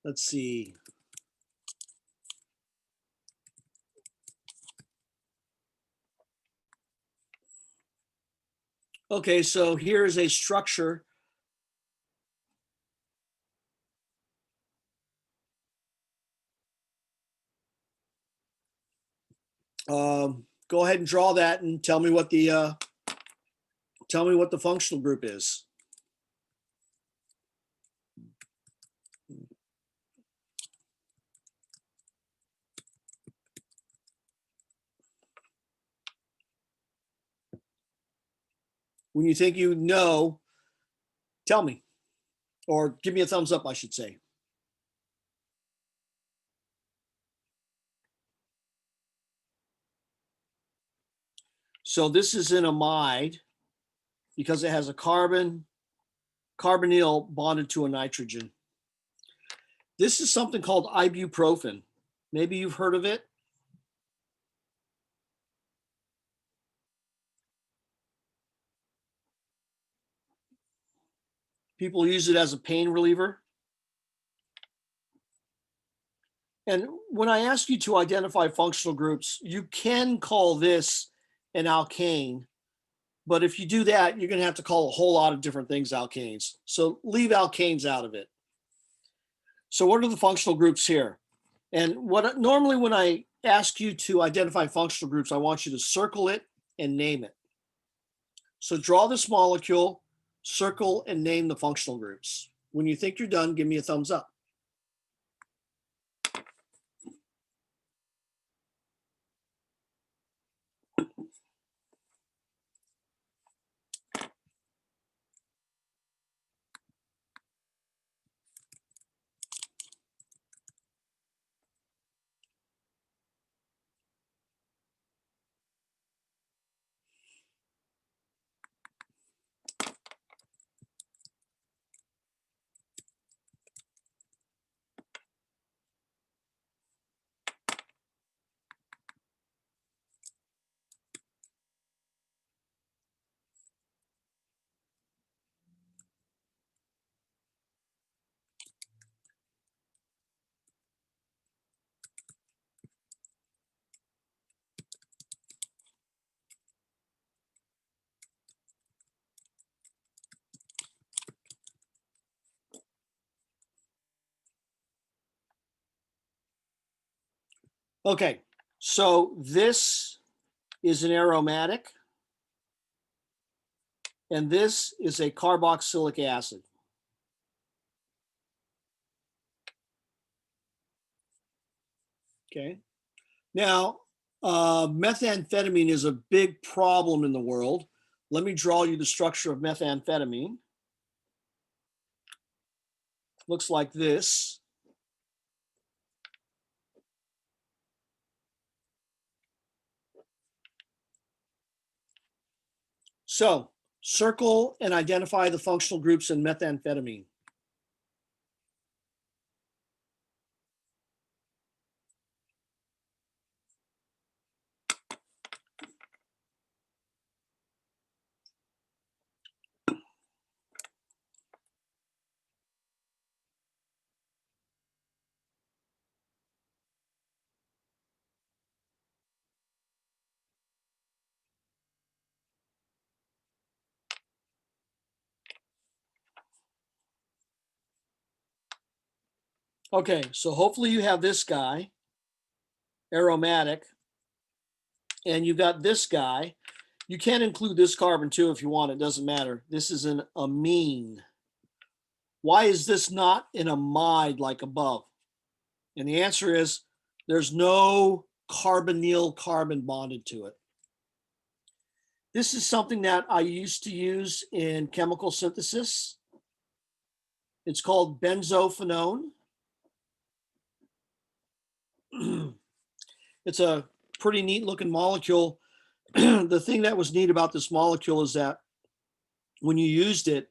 Let's see. Okay, so here's a structure. Go ahead and draw that and tell me what the functional group is. When you think you know, tell me, or give me a thumbs up, I should say. So this is an amide because it has a carbonyl bonded to a nitrogen. This is something called ibuprofen. Maybe you've heard of it. People use it as a pain reliever. And when I ask you to identify functional groups, you can call this an alkane. But if you do that, you're going to have to call a whole lot of different things alkanes. So leave alkanes out of it. So what are the functional groups here? And what normally when I ask you to identify functional groups, I want you to circle it and name it. So draw this molecule, circle and name the functional groups. When you think you're done, give me a thumbs up. Okay, so this is an aromatic, and this is a carboxylic acid. Okay, now methamphetamine is a big problem in the world. Let me draw you the structure of methamphetamine. Looks like this. So circle and identify the functional groups in methamphetamine. Okay, so hopefully you have this guy, aromatic, and you've got this guy. You can include this carbon too if you want, it doesn't matter. This is an amine. Why is this not an amide like above? And the answer is there's no carbonyl carbon bonded to it. This is something that I used to use in chemical synthesis. It's called benzophenone. It's a pretty neat looking molecule. The thing that was neat about this molecule is that when you used it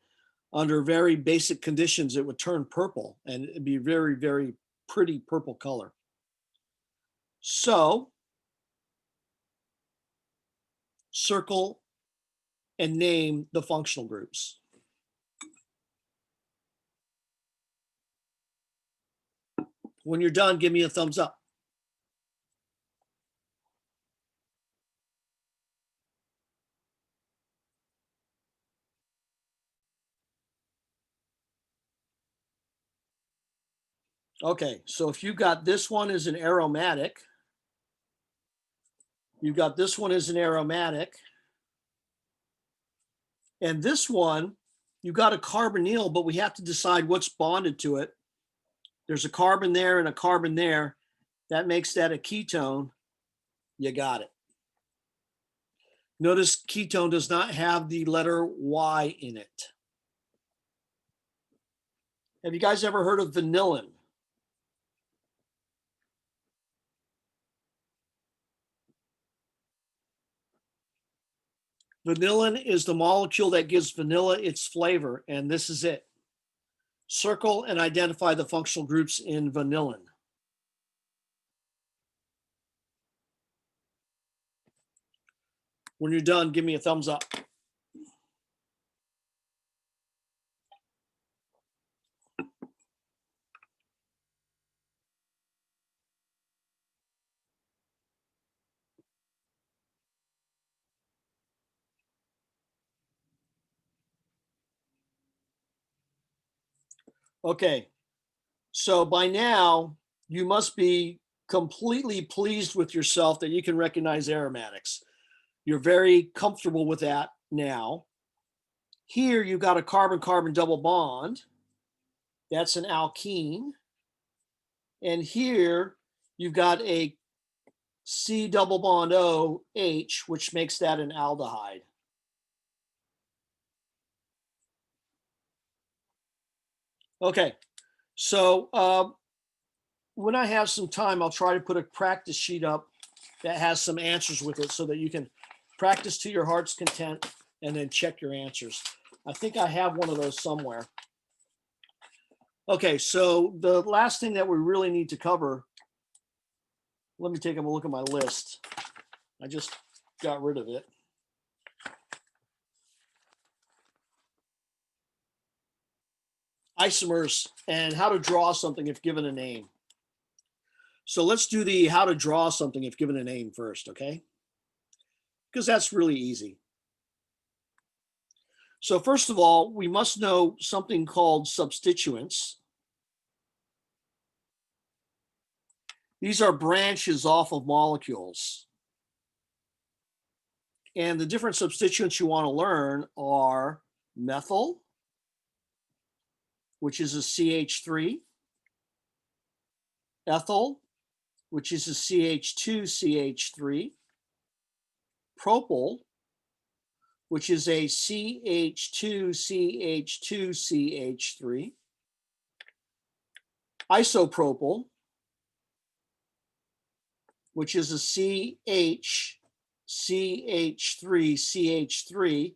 under very basic conditions, it would turn purple and it'd be very, very pretty purple color. So circle and name the functional groups. When you're done, give me a thumbs up. Okay, so if you got this one as an aromatic, you got this one as an aromatic, and this one, you got a carbonyl, but we have to decide what's bonded to it. There's a carbon there and a carbon there. That makes that a ketone. You got it. Notice ketone does not have the letter Y in it. Have you guys ever heard of vanillin? Vanillin is the molecule that gives vanilla its flavor, and this is it. Circle and identify the functional groups in vanillin. When you're done, give me a thumbs up. Okay, so by now you must be completely pleased with yourself that you can recognize aromatics. You're very comfortable with that now. Here you've got a carbon-carbon double bond. That's an alkene. And here you've got a C double bond O H, which makes that an aldehyde. Okay, so when I have some time, I'll try to put a practice sheet up that has some answers with it so that you can practice to your heart's content and then check your answers. I think I have one of those somewhere. Okay, so the last thing that we really need to cover, let me take a look at my list. I just got rid of it. Isomers and how to draw something if given a name. So let's do the how to draw something if given a name first, okay? Because that's really easy. So first of all, we must know something called substituents. These are branches off of molecules. And the different substituents you want to learn are methyl, which is a CH3, ethyl, which is a CH2CH3, propyl, which is a CH2CH2CH3, isopropyl, which is a CH3CH3.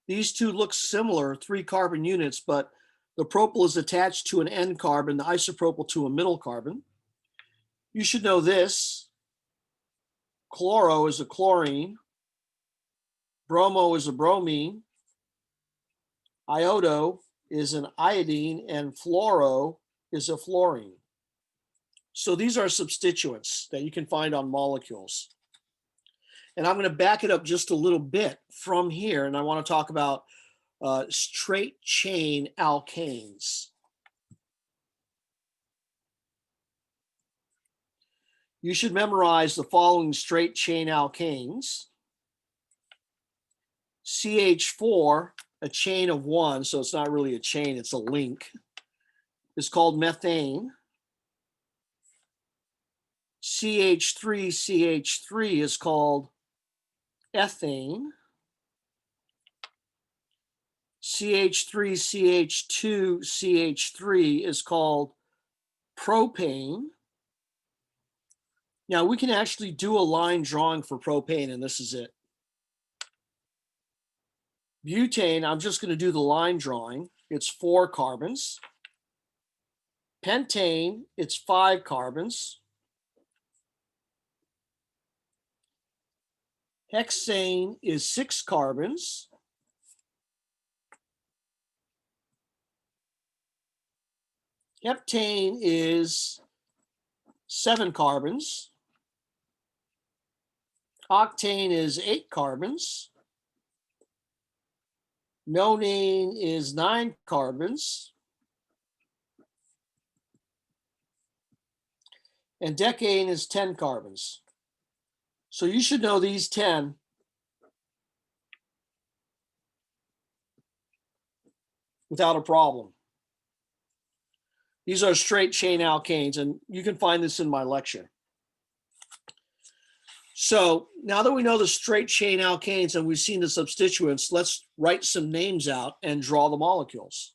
These two look similar, 3 carbon units, but the propyl is attached to an end carbon, the isopropyl to a middle carbon. You should know this. Chloro is a chlorine. Bromo is a bromine. Iodo is an iodine, and fluoro is a fluorine. So these are substituents that you can find on molecules. And I'm going to back it up just a little bit from here, and I want to talk about straight chain alkanes. You should memorize the following straight chain alkanes. CH4, a chain of 1, so it's not really a chain, it's a link, is called methane. CH3CH3 is called ethane. CH3, CH2, CH3 is called propane. Now we can actually do a line drawing for propane, and this is it. Butane, I'm just going to do the line drawing. It's 4 carbons. Pentane, it's 5 carbons. Hexane is 6 carbons. Heptane is 7 carbons. Octane is 8 carbons. Nonane is 9 carbons. And decane is 10 carbons. So you should know these 10 without a problem. These are straight chain alkanes, and you can find this in my lecture. So now that we know the straight chain alkanes and we've seen the substituents, let's write some names out and draw the molecules.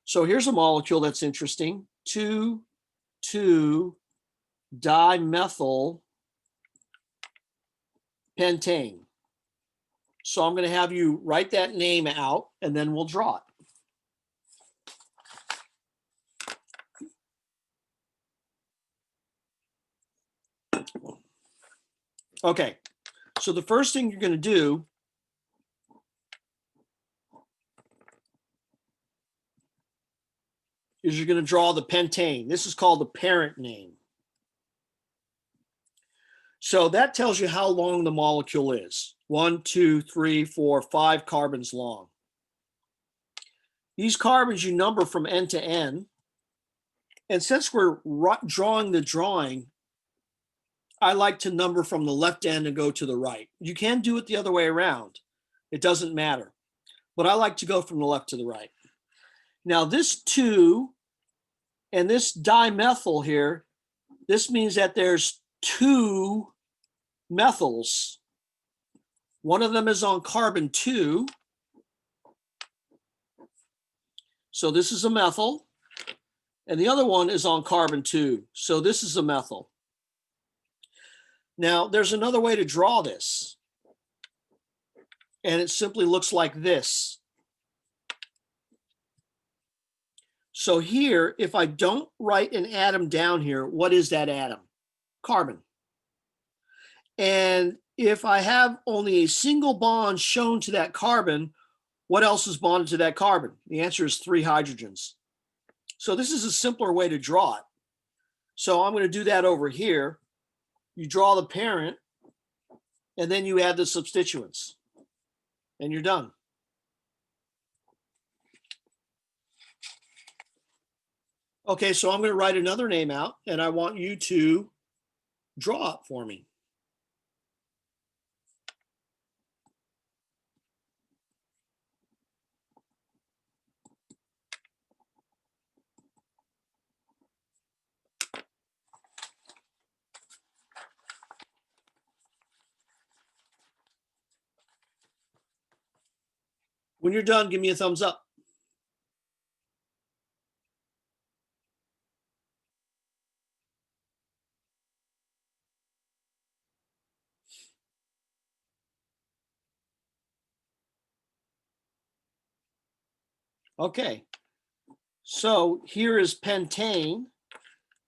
So here's a molecule that's interesting, 2,2-dimethyl pentane. So I'm going to have you write that name out and then we'll draw it. Okay, so the first thing you're going to do is you're going to draw the pentane. This is called the parent name. So that tells you how long the molecule is. 1, 2, 3, 4, 5 carbons long. These carbons you number from N to N. And since we're drawing the drawing, I like to number from the left end and go to the right. You can do it the other way around. It doesn't matter. But I like to go from the left to the right. Now this 2 and this dimethyl here, this means that there's 2 methyls. One of them is on carbon 2. So this is a methyl. And the other one is on carbon 2. So this is a methyl. Now, there's another way to draw this. And it simply looks like this. So here, if I don't write an atom down here, what is that atom? Carbon. And if I have only a single bond shown to that carbon, what else is bonded to that carbon? The answer is 3 hydrogens. So this is a simpler way to draw it. So I'm going to do that over here. You draw the parent, and then you add the substituents, and you're done. Okay, so I'm going to write another name out, and I want you to draw it for me. When you're done, give me a thumbs up. Okay, so here is pentane.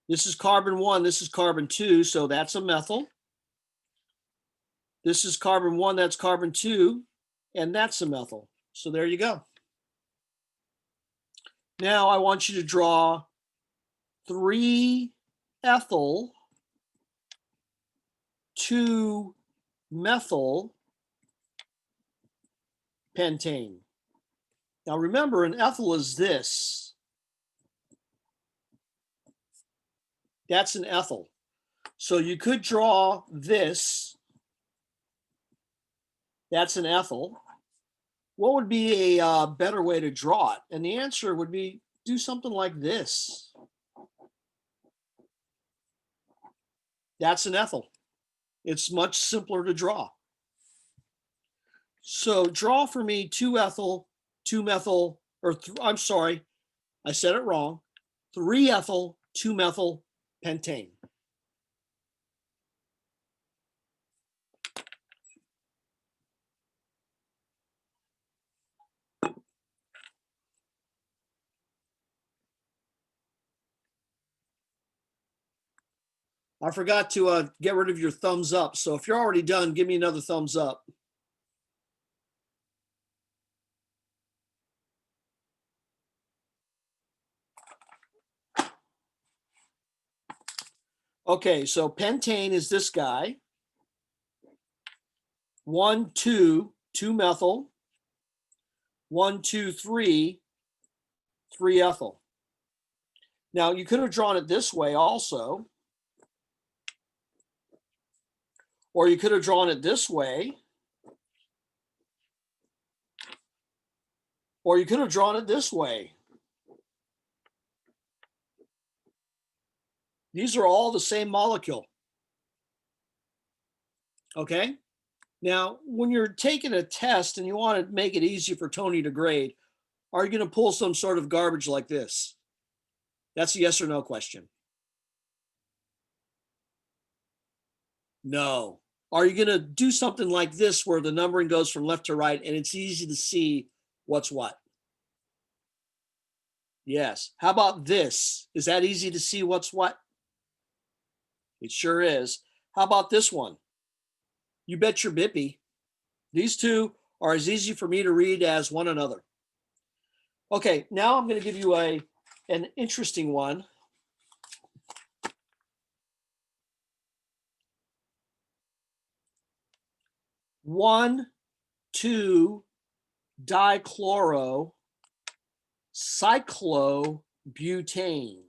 This is carbon 1, this is carbon 2, so that's a methyl. This is carbon 1, that's carbon 2, and that's a methyl. So there you go. Now I want you to draw 3-ethyl 2-methyl pentane. Now remember, an ethyl is this. That's an ethyl. So you could draw this. That's an ethyl. What would be a better way to draw it? And the answer would be do something like this. That's an ethyl. It's much simpler to draw. So draw for me 2-ethyl 2-methyl, or I'm sorry, I said it wrong. 3-ethyl 2-methyl pentane. I forgot to get rid of your thumbs up. So if you're already done, give me another thumbs up. Okay, so pentane is this guy. 1, 2, 2-methyl. 1, 2, 3, 3-ethyl. Now you could have drawn it this way also, or you could have drawn it this way, or you could have drawn it this way. These are all the same molecule. Okay. Now, when you're taking a test and you want to make it easy for Tony to grade, are you going to pull some sort of garbage like this? That's a yes or no question. No. Are you going to do something like this where the numbering goes from left to right and it's easy to see what's what? Yes. How about this? Is that easy to see what's what? It sure is. How about this one? You bet your bippy. These two are as easy for me to read as one another. Okay, now I'm going to give you an interesting one. One, 2 dichloro cyclobutane.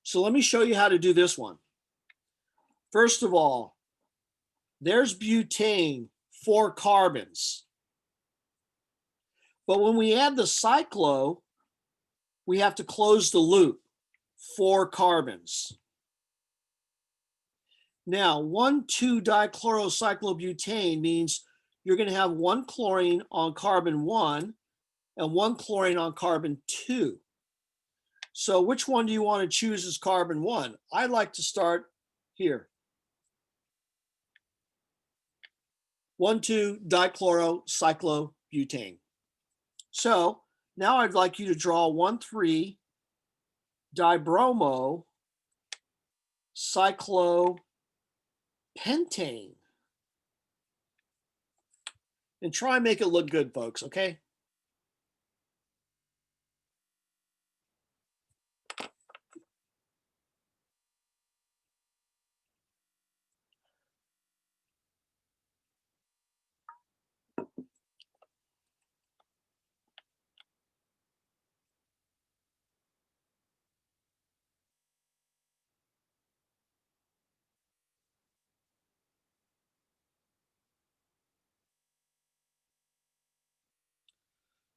So let me show you how to do this one. First of all, there's butane, 4 carbons. But when we add the cyclo, we have to close the loop, 4 carbons. Now, 1,2-dichlorocyclobutane means you're going to have 1 chlorine on carbon 1 and 1 chlorine on carbon 2. So which one do you want to choose as carbon 1? I'd like to start here. 1,2-dichlorocyclobutane. So now I'd like you to draw 1,3-dibromo cyclopentane. And try and make it look good, folks, okay?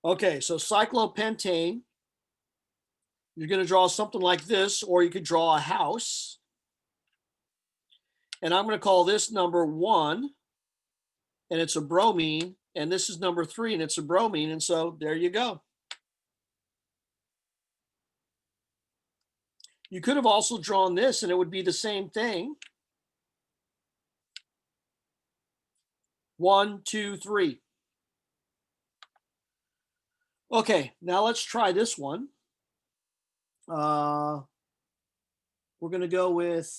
Okay, so cyclopentane, you're going to draw something like this, or you could draw a house. And I'm going to call this number 1, and it's a bromine, and this is number 3, and it's a bromine, and so there you go. You could have also drawn this, and it would be the same thing. 1, 2, 3. Okay, now let's try this one. We're going to go with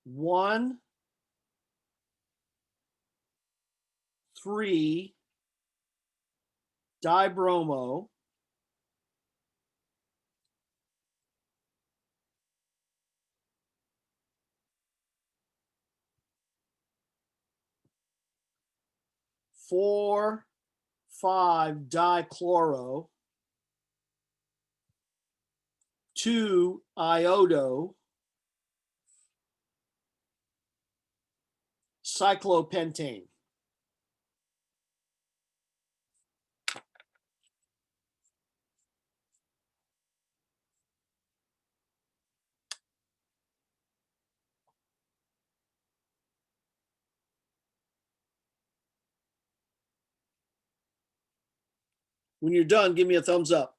1, 3 dibromo. Four, 5 dichloro, 2 iodo, cyclopentane. When you're done, give me a thumbs up.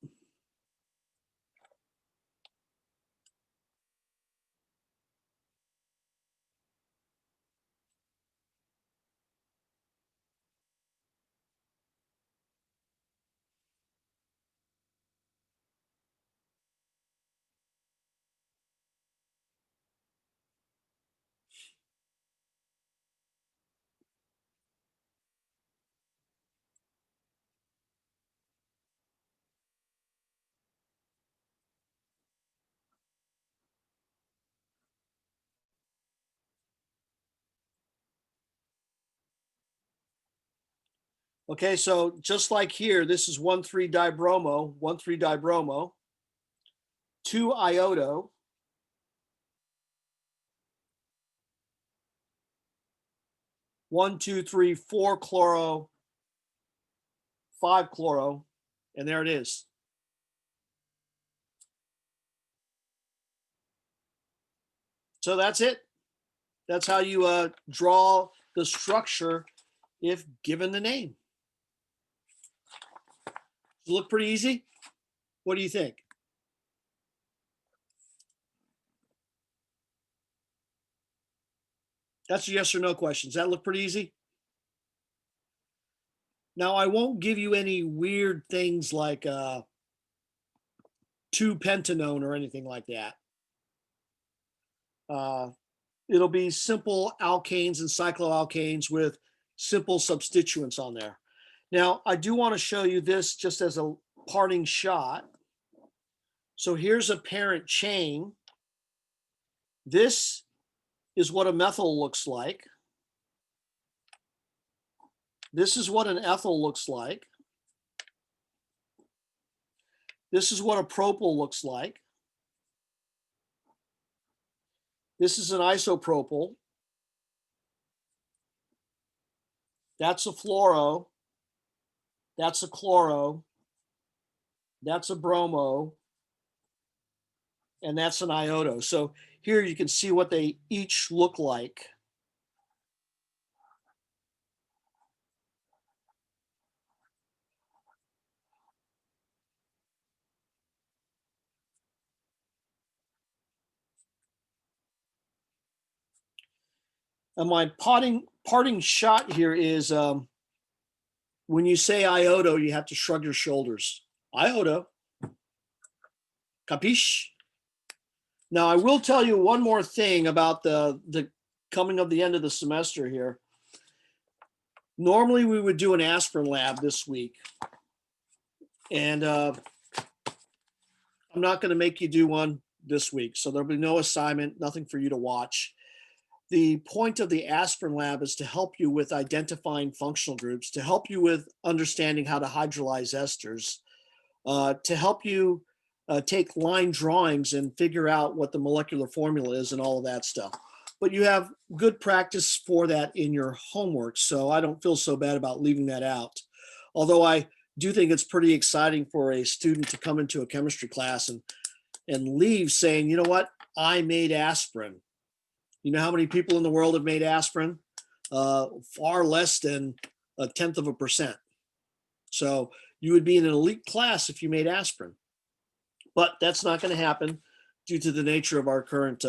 Okay, so just like here, this is 1,3-dibromo, 1,3-dibromo, 2-iodo, one, two, three, 4-chloro, 5-chloro, and there it is. So that's it. That's how you draw the structure if given the name. Does it look pretty easy? What do you think? That's a yes or no question. Does that look pretty easy? Now, I won't give you any weird things like 2-pentanone or anything like that. It'll be simple alkanes and cycloalkanes with simple substituents on there. Now, I do want to show you this just as a parting shot. So here's a parent chain. This is what a methyl looks like. This is what an ethyl looks like. This is what a propyl looks like. This is an isopropyl. That's a fluoro. That's a chloro. That's a bromo. And that's an iodo. So here you can see what they each look like. And my parting shot here is when you say iodo, you have to shrug your shoulders. Iodo. Capiche? Now, I will tell you one more thing about the coming of the end of the semester here. Normally, we would do an aspirin lab this week. And I'm not going to make you do one this week. So there'll be no assignment, nothing for you to watch. The point of the aspirin lab is to help you with identifying functional groups, to help you with understanding how to hydrolyze esters, to help you take line drawings and figure out what the molecular formula is and all of that stuff. But you have good practice for that in your homework, so I don't feel so bad about leaving that out. Although I do think it's pretty exciting for a student to come into a chemistry class and leave saying, you know what, I made aspirin. You know how many people in the world have made aspirin? Far less than 0.1%. So you would be in an elite class if you made aspirin. But that's not going to happen due to the nature of our current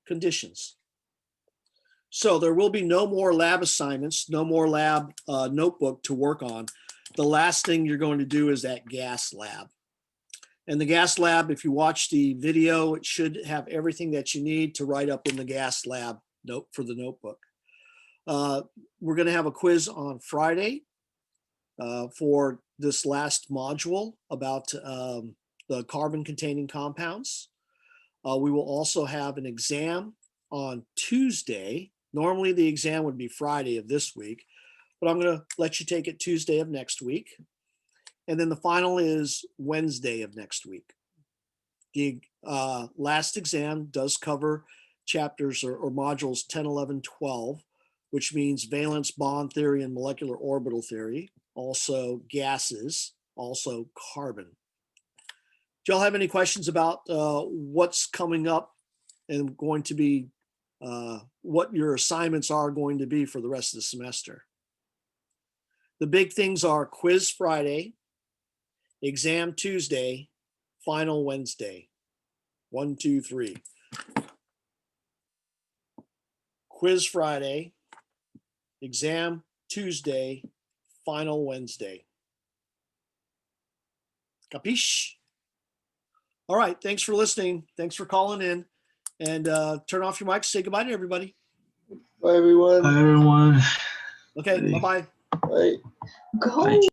conditions. So there will be no more lab assignments, no more lab notebook to work on. The last thing you're going to do is that gas lab. And the gas lab, if you watch the video, it should have everything that you need to write up in the gas lab note for the notebook. We're going to have a quiz on Friday for this last module about the carbon-containing compounds. We will also have an exam on Tuesday. Normally, the exam would be Friday of this week, but I'm going to let you take it Tuesday of next week. And then the final is Wednesday of next week. The last exam does cover chapters or modules 10, 11, 12, which means valence bond theory and molecular orbital theory, also gases, also carbon. Do y'all have any questions about what's coming up and going to be, what your assignments are going to be for the rest of the semester? The big things are quiz Friday, exam Tuesday, final Wednesday. 1, 2, 3. Quiz Friday, exam Tuesday, final Wednesday. Capiche? All right. Thanks for listening. Thanks for calling in. And turn off your mics. Say goodbye to everybody. Bye, everyone. Hi, everyone. Okay. Bye. Bye-bye. Bye. Go. Bye.